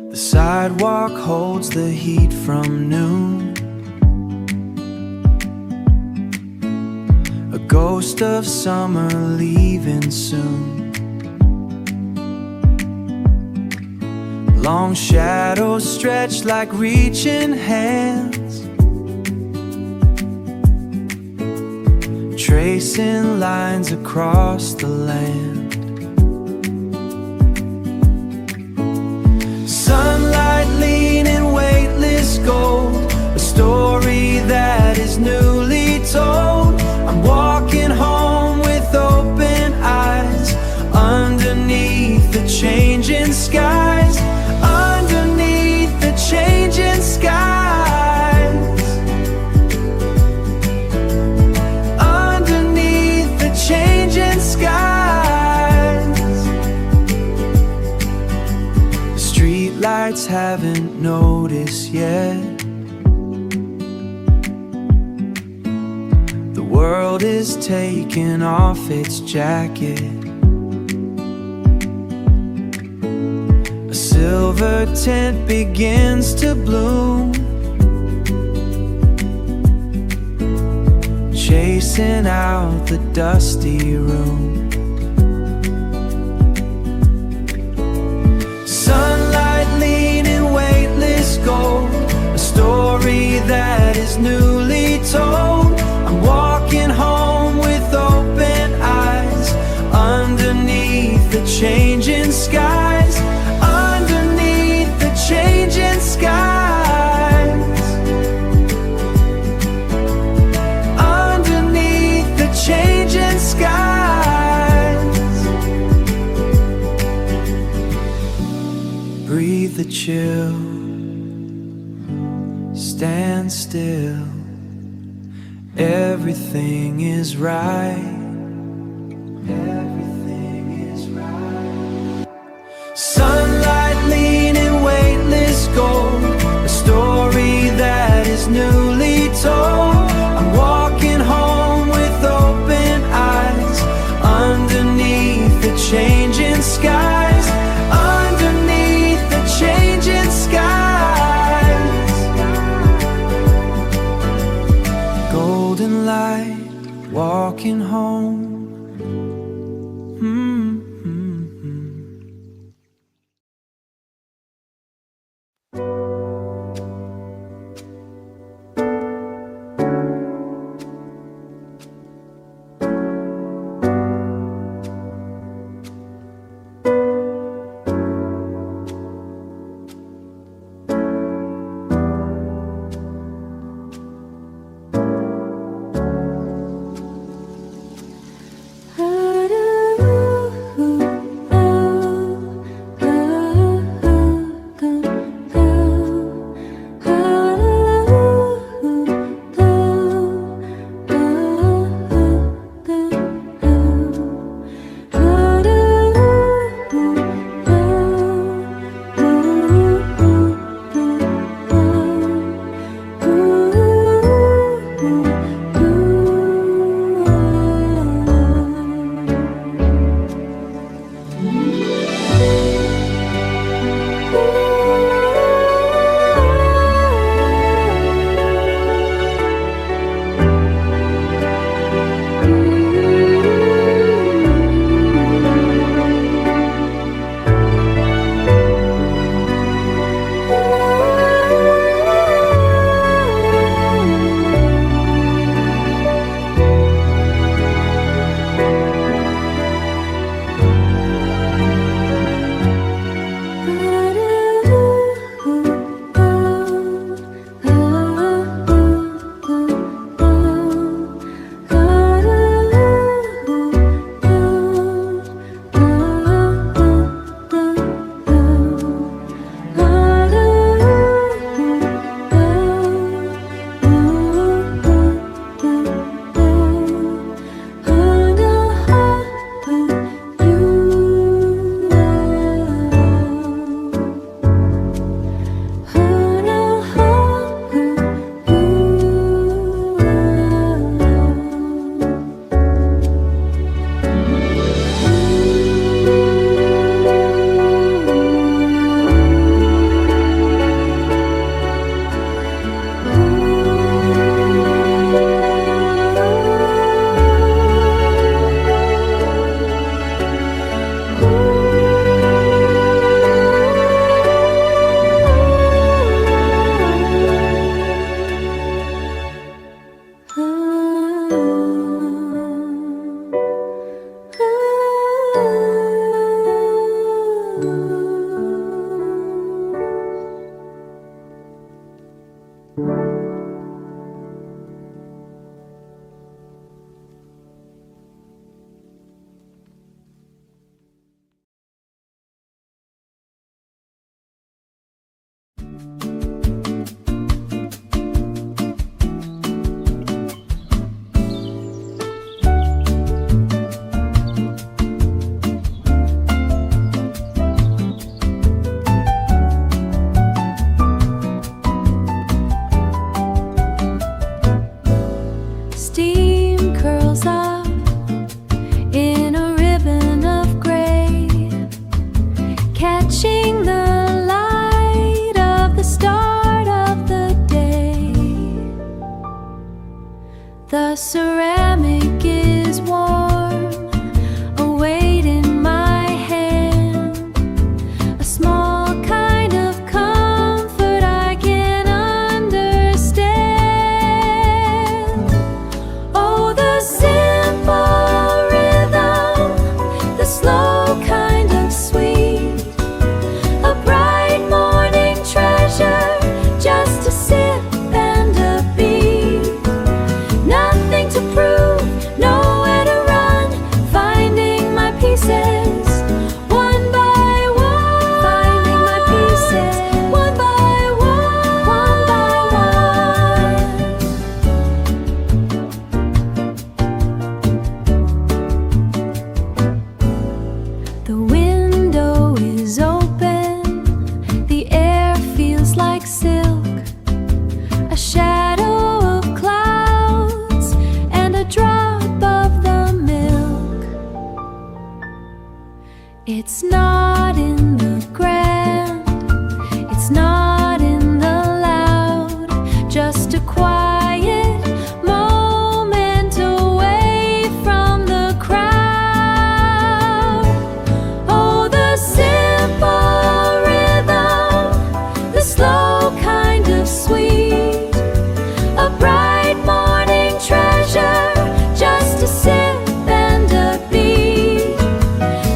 The sidewalk holds the heat from noon, a ghost of summer leaving soon. Long shadows stretch like reaching hands, tracing lines across the land. Sunlight leaning weightless gold, a story that is newly told. I'm walking home with open eyes, underneath the changing skies, underneath the changing skies, underneath the changing skies. The street lights haven't noticed yet, the world is taking off its jacket. A silver tint begins to bloom, chasing out the dusty room. Sunlight leaning weightless gold, a story that is newly told. I'm walking home with open eyes, underneath the changing skies, underneath the changing skies, underneath the changing skies. Breathe the chill, stand still, everything is right. Everything It's not in the grand, it's not in the loud, just a quiet moment away from the crowd. Oh, the simple rhythm, the slow kind of sweet, a bright morning treasure, just a sip and a beat.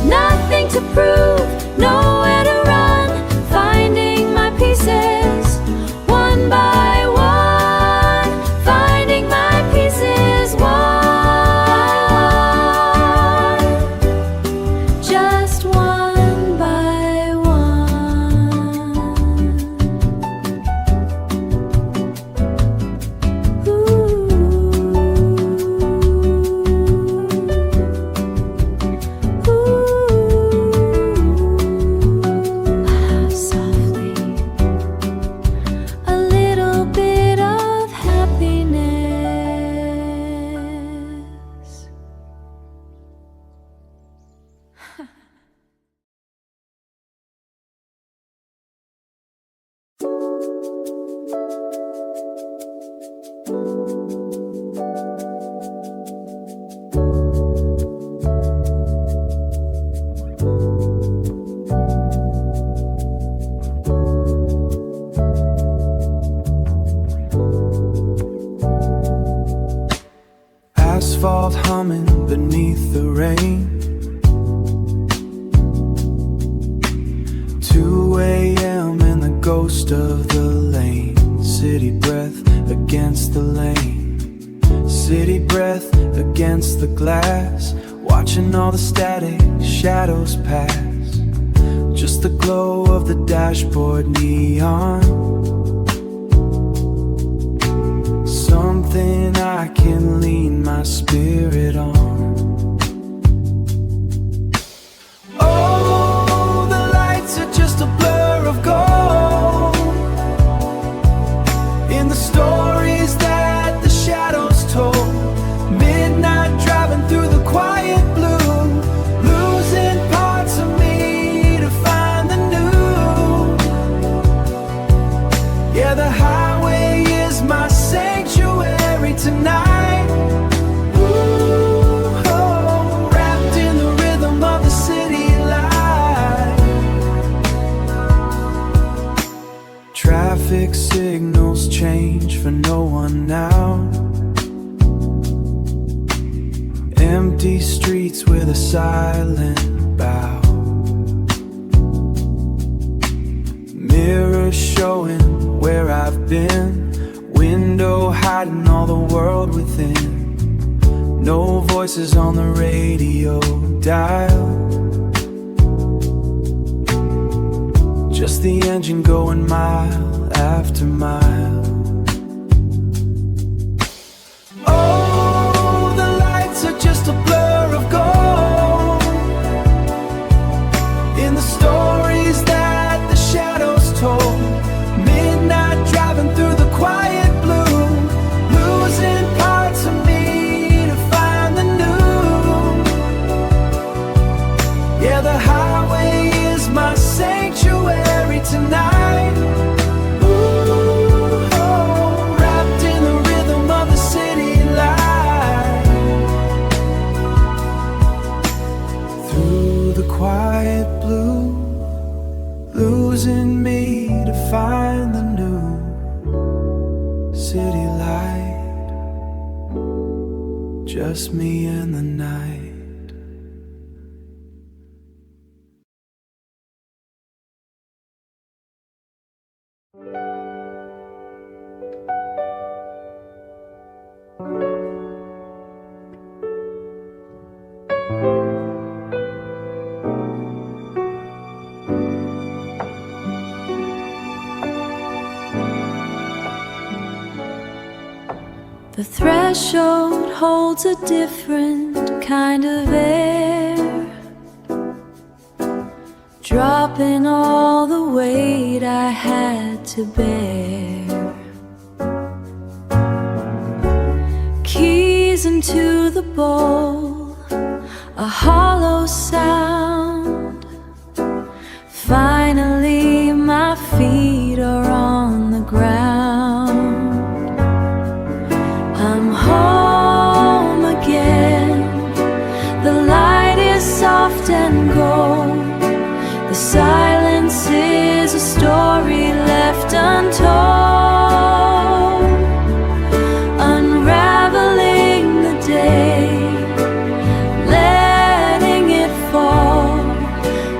Nothing to prove, nowhere to run, finding my pieces one by one, finding my pieces one, just one by one. Softly, a little bit of happiness. Asphalt humming beneath the rain. 2 a.m. and the ghost of the lane. City breath against the lane. City breath against the glass. Watching all the static shadows pass. Just the glow of the dashboard neon. Something I can lean my spirit on. Oh, the lights are just a blur of gold in the stories that the shadows told. Midnight driving through the quiet blue, losing parts of me to find the new. Yeah, the highway is my sanctuary tonight. Ooh, oh, wrapped in the rhythm of the city light. Traffic signals change for no one now. Empty streets with a silent bow. Mirror showing where I've been. Window hiding all the world within. No voices on the radio dial. Just the engine going mile after mile. Oh, the lights are just a blur of gold in the stories that the shadows told. Midnight driving through the quiet blue, losing parts of me to find the new. Yeah, the highway is my sanctuary tonight. Ooh, oh, wrapped in the rhythm of the city light. Through the quiet blue, losing me to find the new city light. Just me and the night. The threshold holds a different kind of air, dropping all the weight I had to bear. Keys into the bowl, a hollow sound,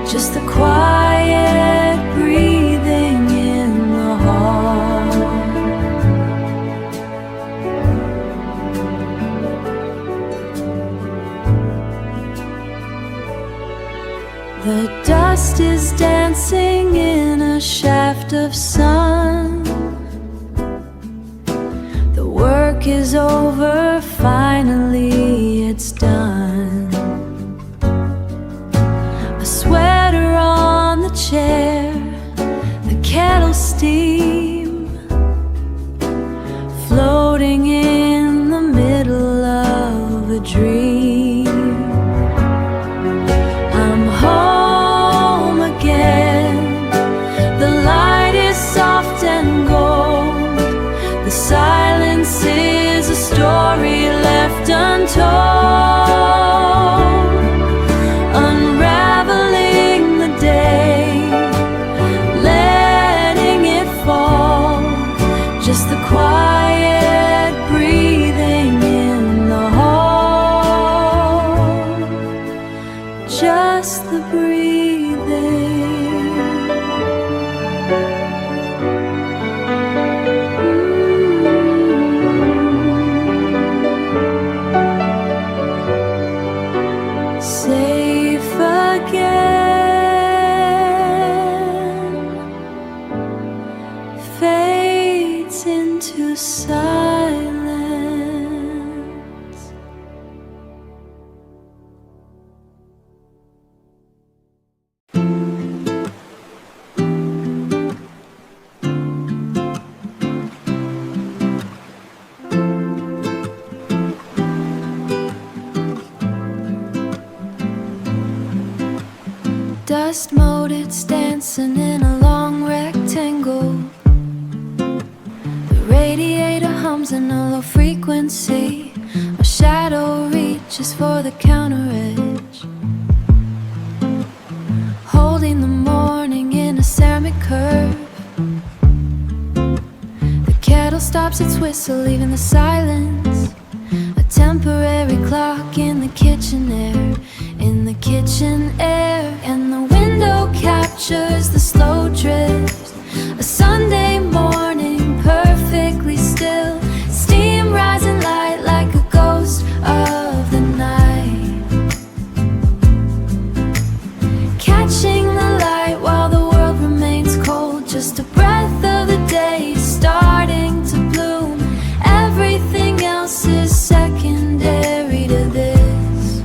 just the quiet breathing in the hall. The dust is dancing in a shaft of sun. The work is over, finally it's done. A sweater on the chair, the kettle steam, floating in the middle of a dream. I'm home again. The light is soft and gold. The silence is a story left untold. Unraveling the day, letting it fall. Just the quiet breathing in the hall. Just the breathing. Safe again, fades into silence. Dust moted, dancing in a long rectangle. The radiator hums in a low frequency. A shadow reaches for the counter edge, holding the morning in a ceramic curve. The kettle stops its whistle, leaving the silence. A temporary clock in the kitchen air, in the kitchen air. And the window captures the slow drift. A Sunday morning, perfectly still. Steam rising light like a ghost of the night, catching the light while the world remains cold. Just a breath of the day starting to bloom. Everything else is secondary to this.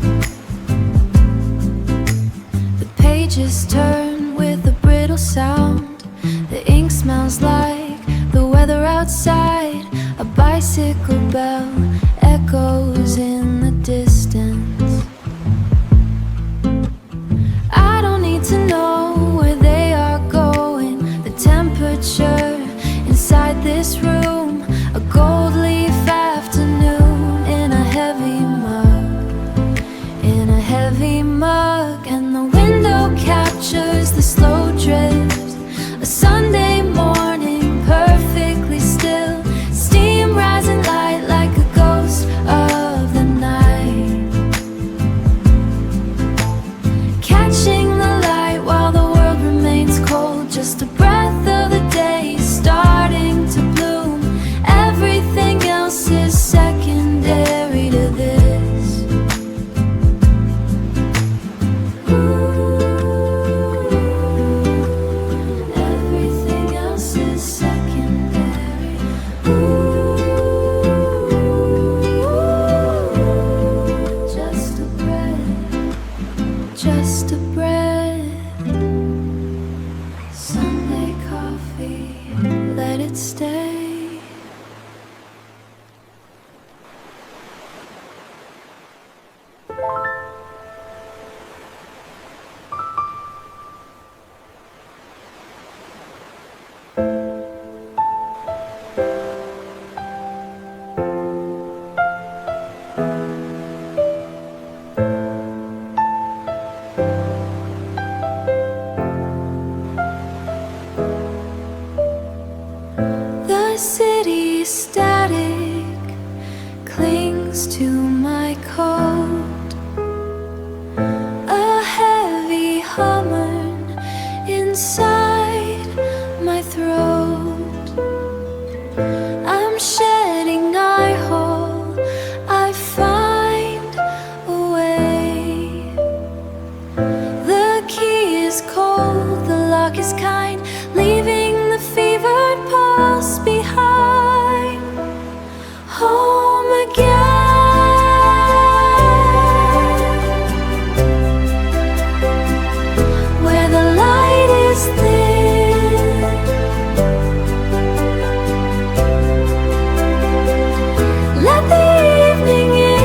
The pages turn with a brittle sound. The ink smells like the weather outside. A bicycle bell echoes in the distance. I don't need to know where they are going. The temperature inside this room, a gold leaf afternoon in a heavy mug, in a heavy mug. And the window captures the slow drift. A Sunday morning, perfectly still. Steam rising light like a ghost of the night, catching the light while the world remains cold. Just a breath of the day starting to bloom. Everything else is secondary to this. Everything else is secondary. Just a breath, just a breath. Sunday coffee, let it stay. The luck is kind, leaving the fevered pulse behind. Home again, where the light is thin. Let the evening in.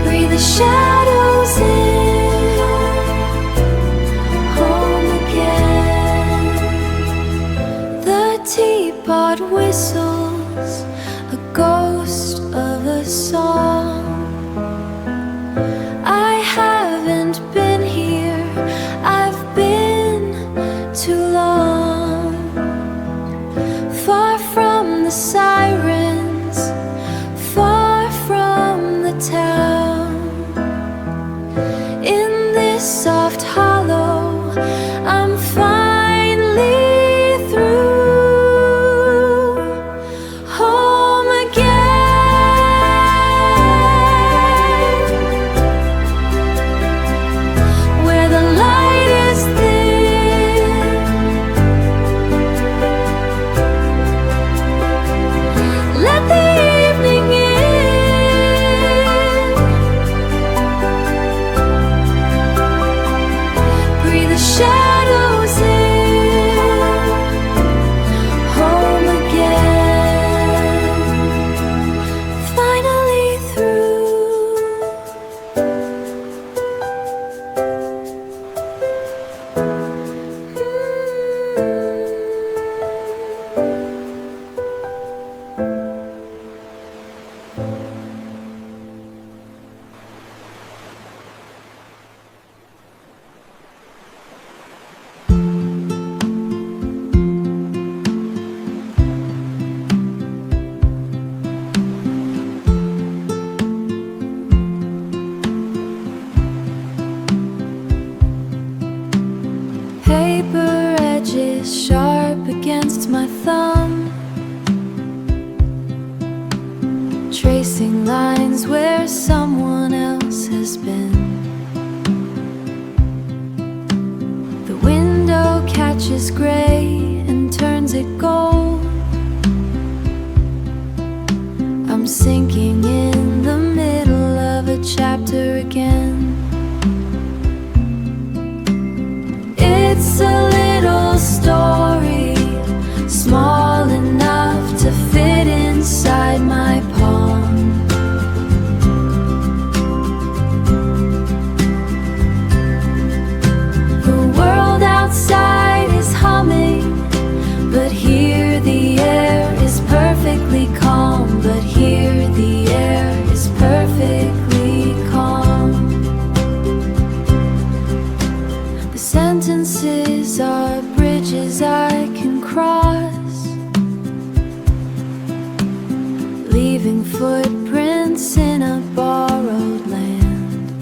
Breathe the shadows in. Home again. The teapot whistles, a ghost of a song. I haven't been here, I've been too long. Far from the sirens, far from the town. In this soft hollow, I'm finally through. Home again, where the light is thin. Let the evening in. Breathe the shadows in. Home again. Finally through. Paper edges sharp against my thumb, tracing lines where someone else has been. The window catches gray and turns it gold. I'm sinking in the middle of a chapter again. It's a little story, small enough to fit inside my palm. The world outside is humming, but here the air is perfectly calm. But here the air is perfectly calm. The sentences are bridges I can cross, leaving footprints in a borrowed land.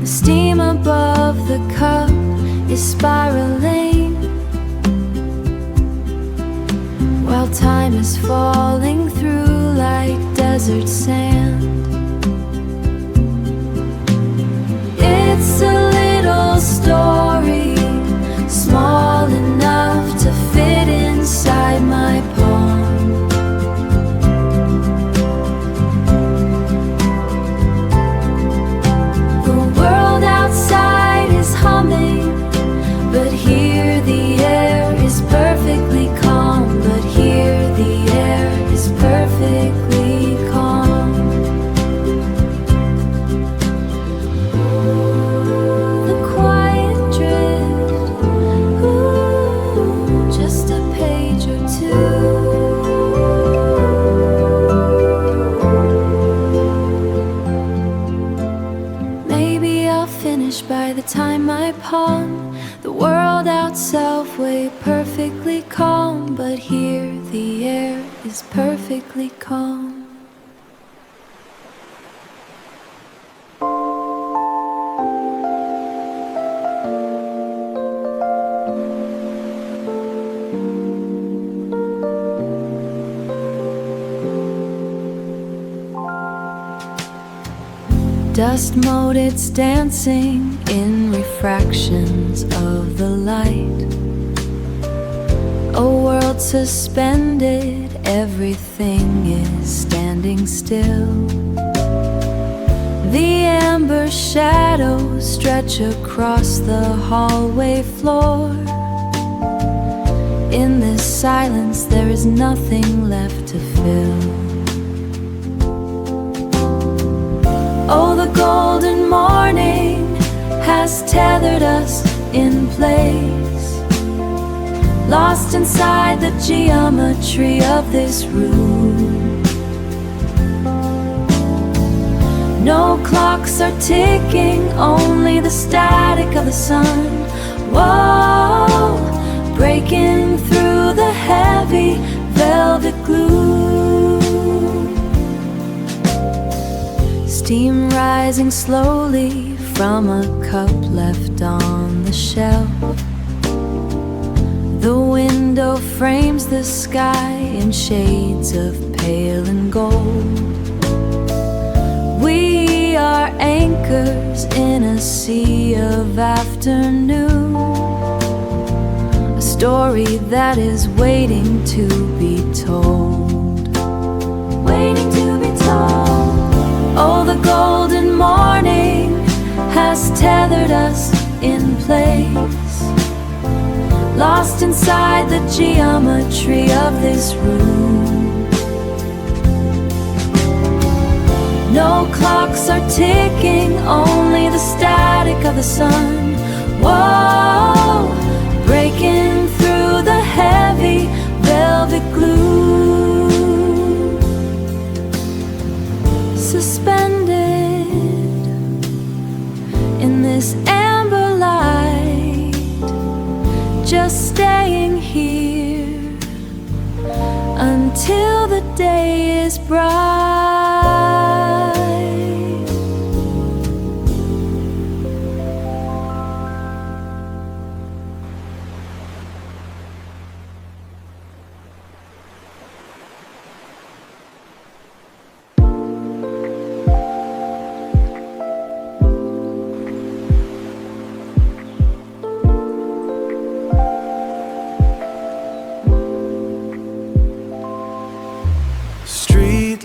The steam above the cup is spiraling, while time is falling through like desert sand. It's a little story, small enough to fit inside my palm. The world outside is humming, but here the air is perfectly calm. But here the air is perfectly calm. The quiet drift, ooh, just a page or two. Maybe I'll finish by the time I palm the world out self-way perfectly calm. But here the air is perfectly calm. Dust mode, it's dancing in refractions of the light. A world suspended, everything is standing still. The amber shadows stretch across the hallway floor. In this silence, there is nothing left to fill. Oh, the golden morning has tethered us in place, lost inside the geometry of this room. No clocks are ticking, only the static of the sun. Whoa, breaking through the heavy velvet glue. Steam rising slowly from a cup left on the shelf. The window frames the sky in shades of pale and gold. We are anchors in a sea of afternoon, a story that is waiting to be told. Waiting to be told. Oh, the golden morning has tethered us in place, lost inside the geometry of this room. No clocks are ticking, only the static of the sun. Whoa, breaking through the heavy velvet glue. Suspended in this amber light, just staying here until the day is bright.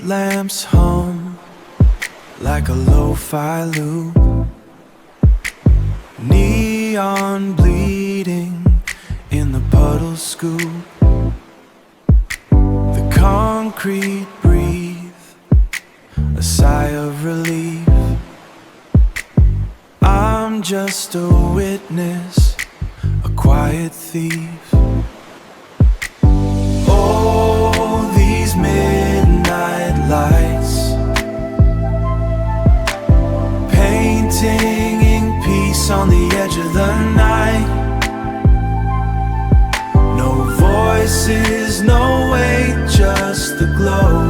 Lamps hum like a lo-fi loop, neon bleeding in the puddle scoop. The concrete breathe a sigh of relief. I'm just a witness, a quiet thief. Oh, these midnight lights, painting in peace on the edge of the night. No voices, no weight, just the glow.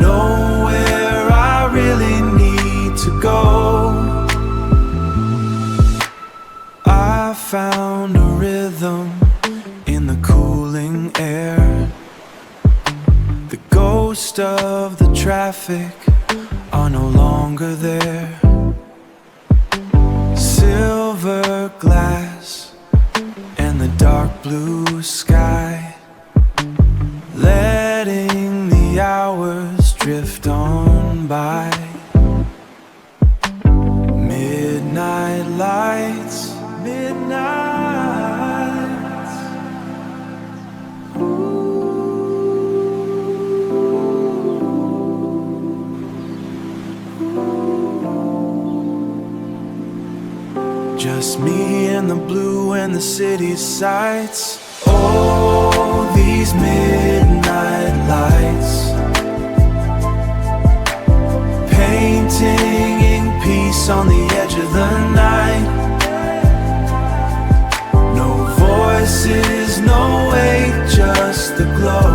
Nowhere I really need to go. I found a rhythm in the cooling air. The ghost of the traffic are no longer there. Silver glass and the dark blue sky, letting the hours drift on by. Midnight lights, midnight. Just me and the blue and the city sights. Oh, these midnight lights, painting in peace on the edge of the night. No voices, no weight, just the glow.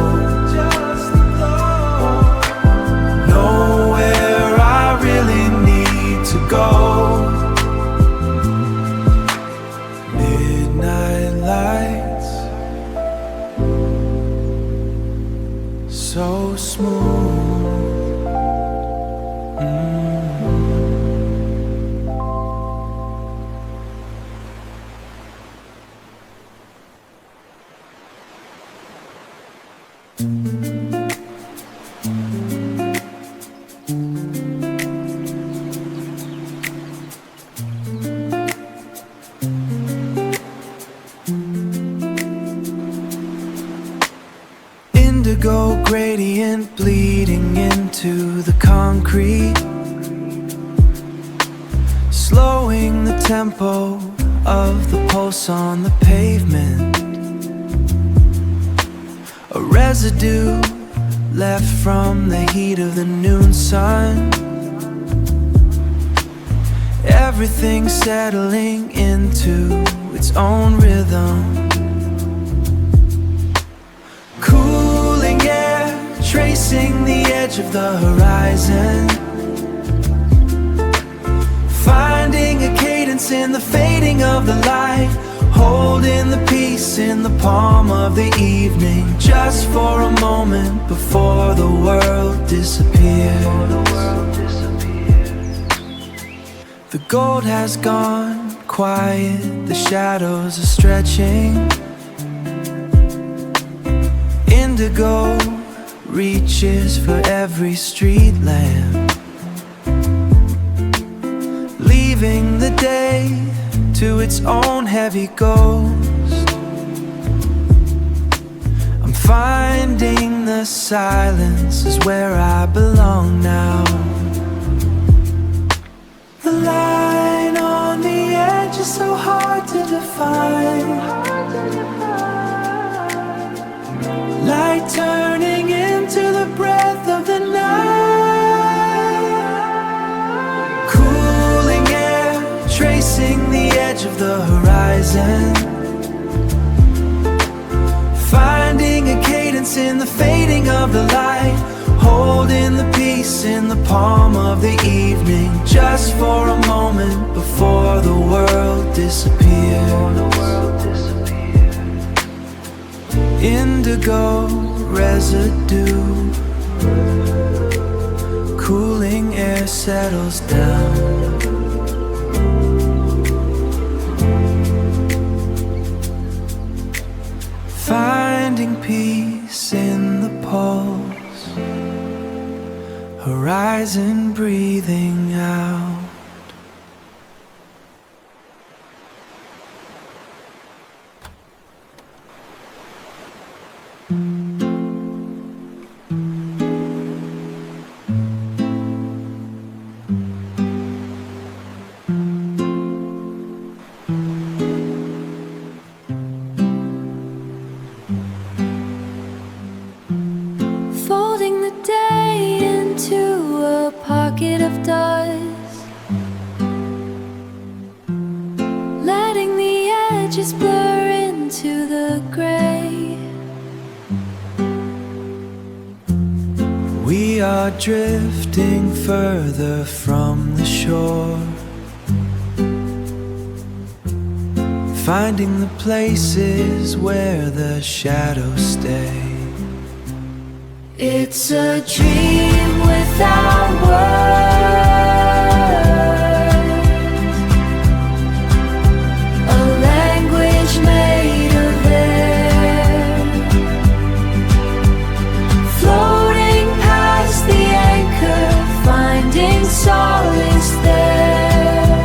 Nowhere I really need to go. Midnight lights, so smooth. gentle gradient bleeding into the concrete, slowing the tempo of the pulse on the pavement. A residue left from the heat of the noon sun. Everything settling into its own rhythm. Cooling air tracing the edge of the horizon, finding a cadence in the fading of the light, holding the peace in the palm of the evening, just for a moment before the world disappears. The gold has gone quiet, the shadows are stretching. Indigo reaches for every street lamp, leaving the day to its own heavy ghost. I'm finding the silence is where I belong now. The line on the edge is so hard to define. Light turning into the breath of the night. Cooling air tracing the edge of the horizon, finding a cadence in the fading of the light, holding the peace in the palm of the evening, just for a moment before the world disappears. Indigo residue, cooling air settles down. Finding peace in the pulse, horizon breathing out. Folding the day into a pocket of dust, letting the edges blur into the gray. We are drifting further from the shore, finding the places where the shadows stay. It's a dream without words, a language made of air, floating past the anchor, finding solace there.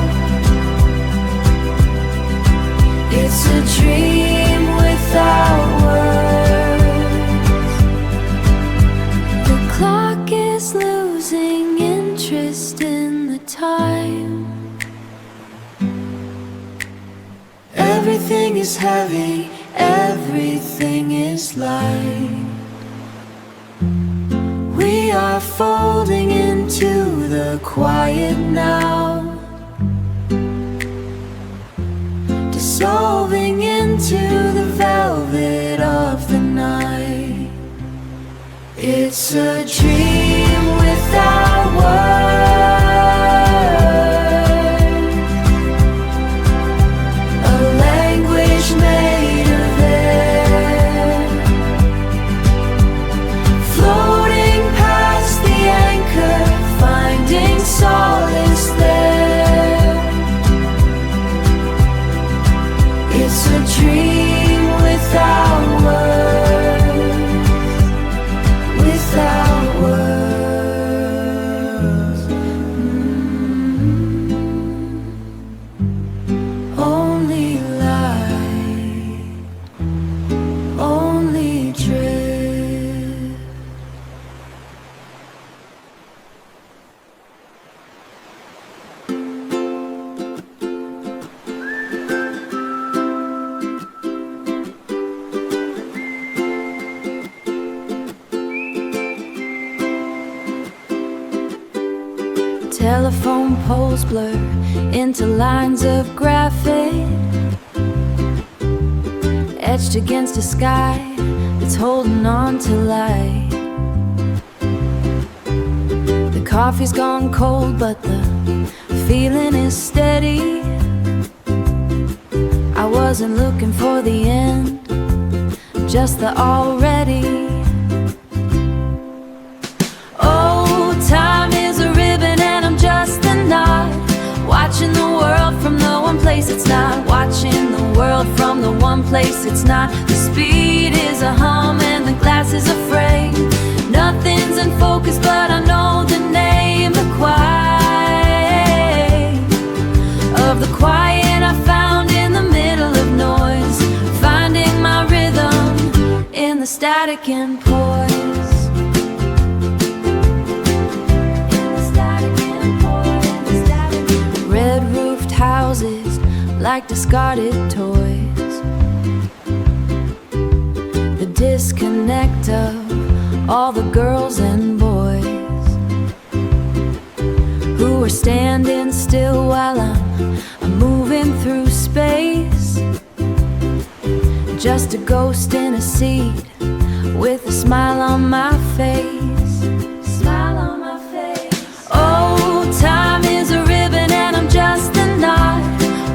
It's a dream without words. Clock is losing interest in the time. Everything is heavy, everything is light. We are folding into the quiet now, dissolving into the velvet of the night. It's a dream without words, a language made of air, floating past the anchor, finding solace there. It's a dream without words, without words. Only light, only drift. Telephone poles blur into lines of graphite, etched against a sky that's holding on to light. The coffee's gone cold, but the feeling is steady. I wasn't looking for the end, just the already. Oh, time is a ribbon and I'm just a knot, watching the world from the one place it's not, watching the world from the one place it's not. The speed is a hum and the glass is a frame. Nothing's in focus, but I know the name, the quiet of the quiet I found in the middle of noise, finding my rhythm in the static and poise. Red-roofed houses like discarded toys, the disconnect of all the girls and boys who are standing still while I'm moving through space. Just a ghost in a seat with a smile on my face. Smile on my face. Oh, time is a ribbon and I'm just a knot,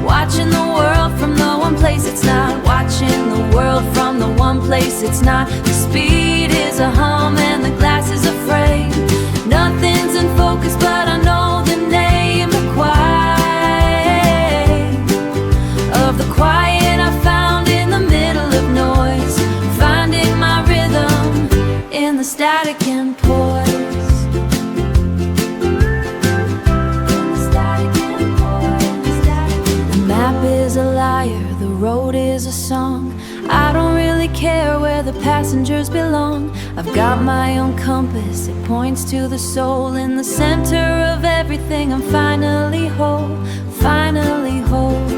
watching the world from the one place it's not, watching the world from the one place it's not. The speed is a hum and the glass is a frame. Nothing's in focus, but I know the name, the quiet of the quiet I found in the middle of noise, finding my rhythm in the static and poise. The map is a liar, the road is a song. I don't really care where the passengers belong. I've got my own compass, it points to the soul. In the center of everything I'm finally whole, finally whole,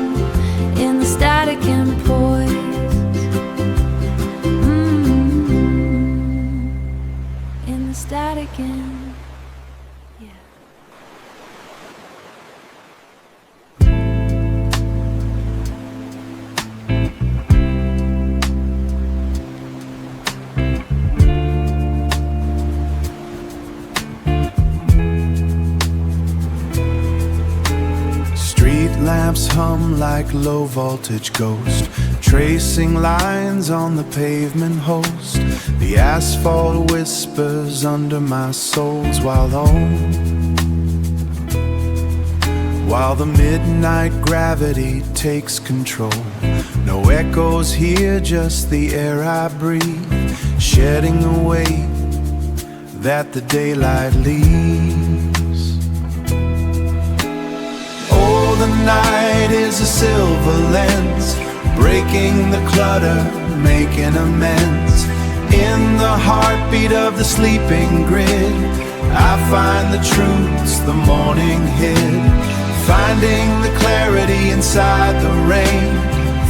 in the static and poise. In the static and, yeah. Lamps hum like low voltage ghost, tracing lines on the pavement host. The asphalt whispers under my soles while the midnight gravity takes control. No echoes here, just the air I breathe, shedding the weight that the daylight leaves. Oh, the night is a silver lens, breaking the clutter, making amends. In the heartbeat of the sleeping grid, I find the truths the morning hid, finding the clarity inside the rain,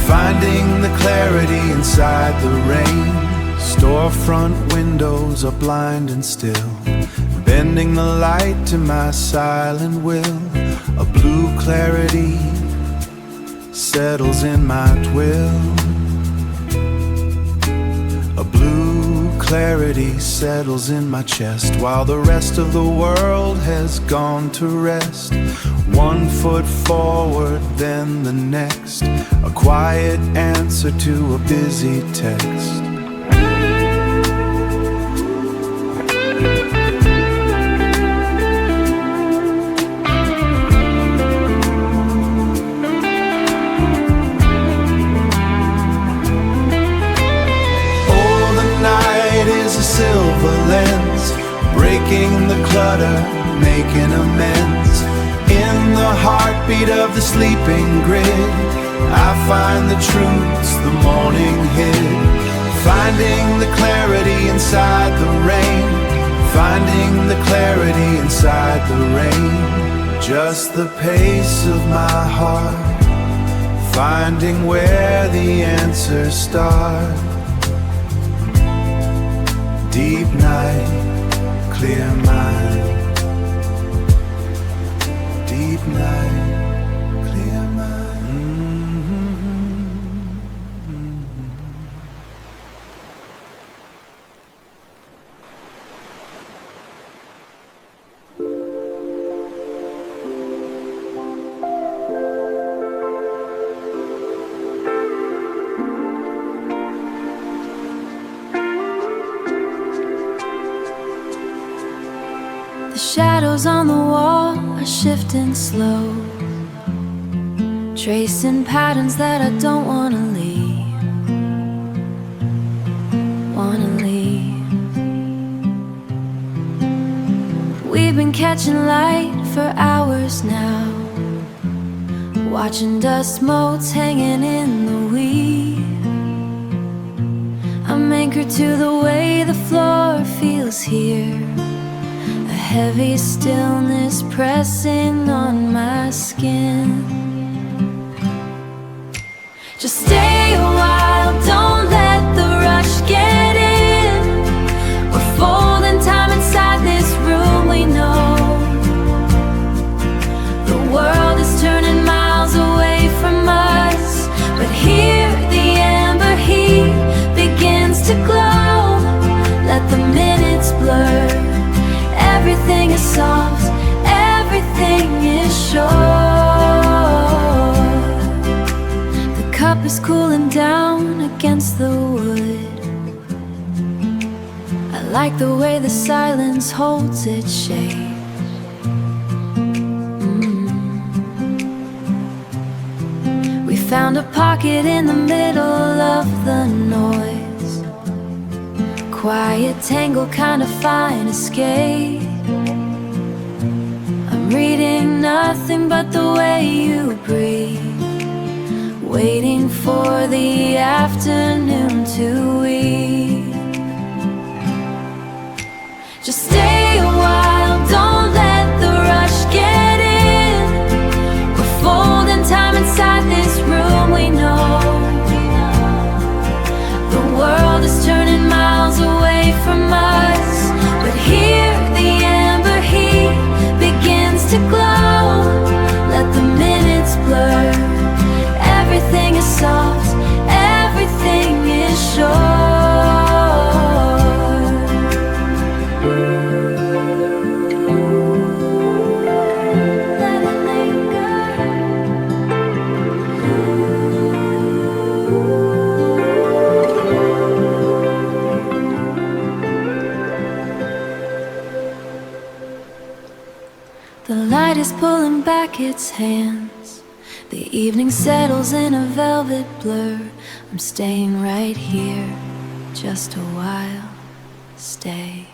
finding the clarity inside the rain. Storefront windows are blind and still, bending the light to my silent will. A blue clarity settles in my twill. A blue clarity settles in my chest, while the rest of the world has gone to rest. One foot forward, then the next, a quiet answer to a busy text. Silver lens, breaking the clutter, making amends. In the heartbeat of the sleeping grid, I find the truths the morning hid, finding the clarity inside the rain, finding the clarity inside the rain. Just the pace of my heart, finding where the answers start. Deep night, clear mind. The shadows on the wall are shifting slow, tracing patterns that I don't wanna leave. We've been catching light for hours now, watching dust motes hanging in the weed. I'm anchored to the way the floor feels here, a heavy stillness pressing on my skin. Just stay a while, don't let the rush get in. We're folding time inside this room, we know. The world is turning miles away from us, but here the amber heat begins to glow. Let the minutes blur, everything is soft, everything is sure. The cup is cooling down against the wood. I like the way the silence holds its shape. We found a pocket in the middle of the noise, quiet tangle, kind of fine escape. I'm reading nothing but the way you breathe, waiting for the afternoon to weave. Just stay a while, don't let the rush get in. We're folding time inside this room, we know. The world is turning miles away from us, but here the amber heat begins to glow. Let the minutes blur, everything is soft, everything is sure. Let it linger. The light is pulling back its hands. The evening settles in a velvet blur. I'm staying right here, just a while. Stay.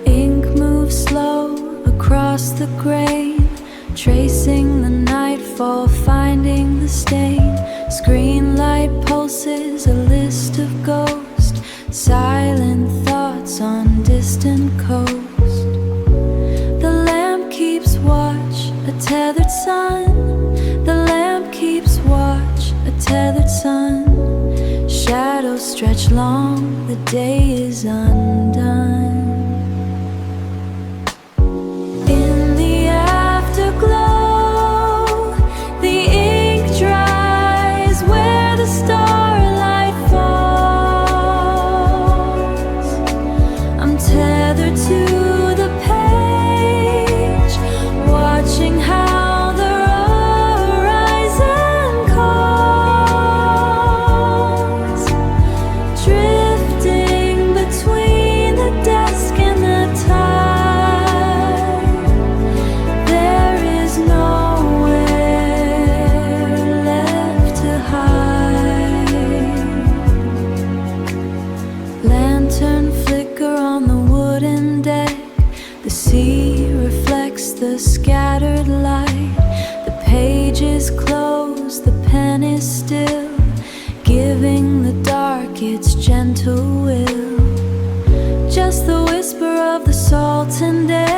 Ink moves slow across the grain, tracing the nightfall, finding the stain. Screen light pulses a list of ghosts, silent thoughts on distant coast. The lamp keeps watch, a tethered sun. The lamp keeps watch, a tethered sun. Shadows stretch long, the day is undone. In the afterglow, the ink dries where the starlight falls. I'm tethered to the page, watching how the horizon calls, drifting between the desk and the tide. There is nowhere left to hide. Lantern flicker on the wooden deck. The sea reflects the scattered light. The page is closed, the pen is still, giving the dark its gentle will. Just the whisper of the salt and air.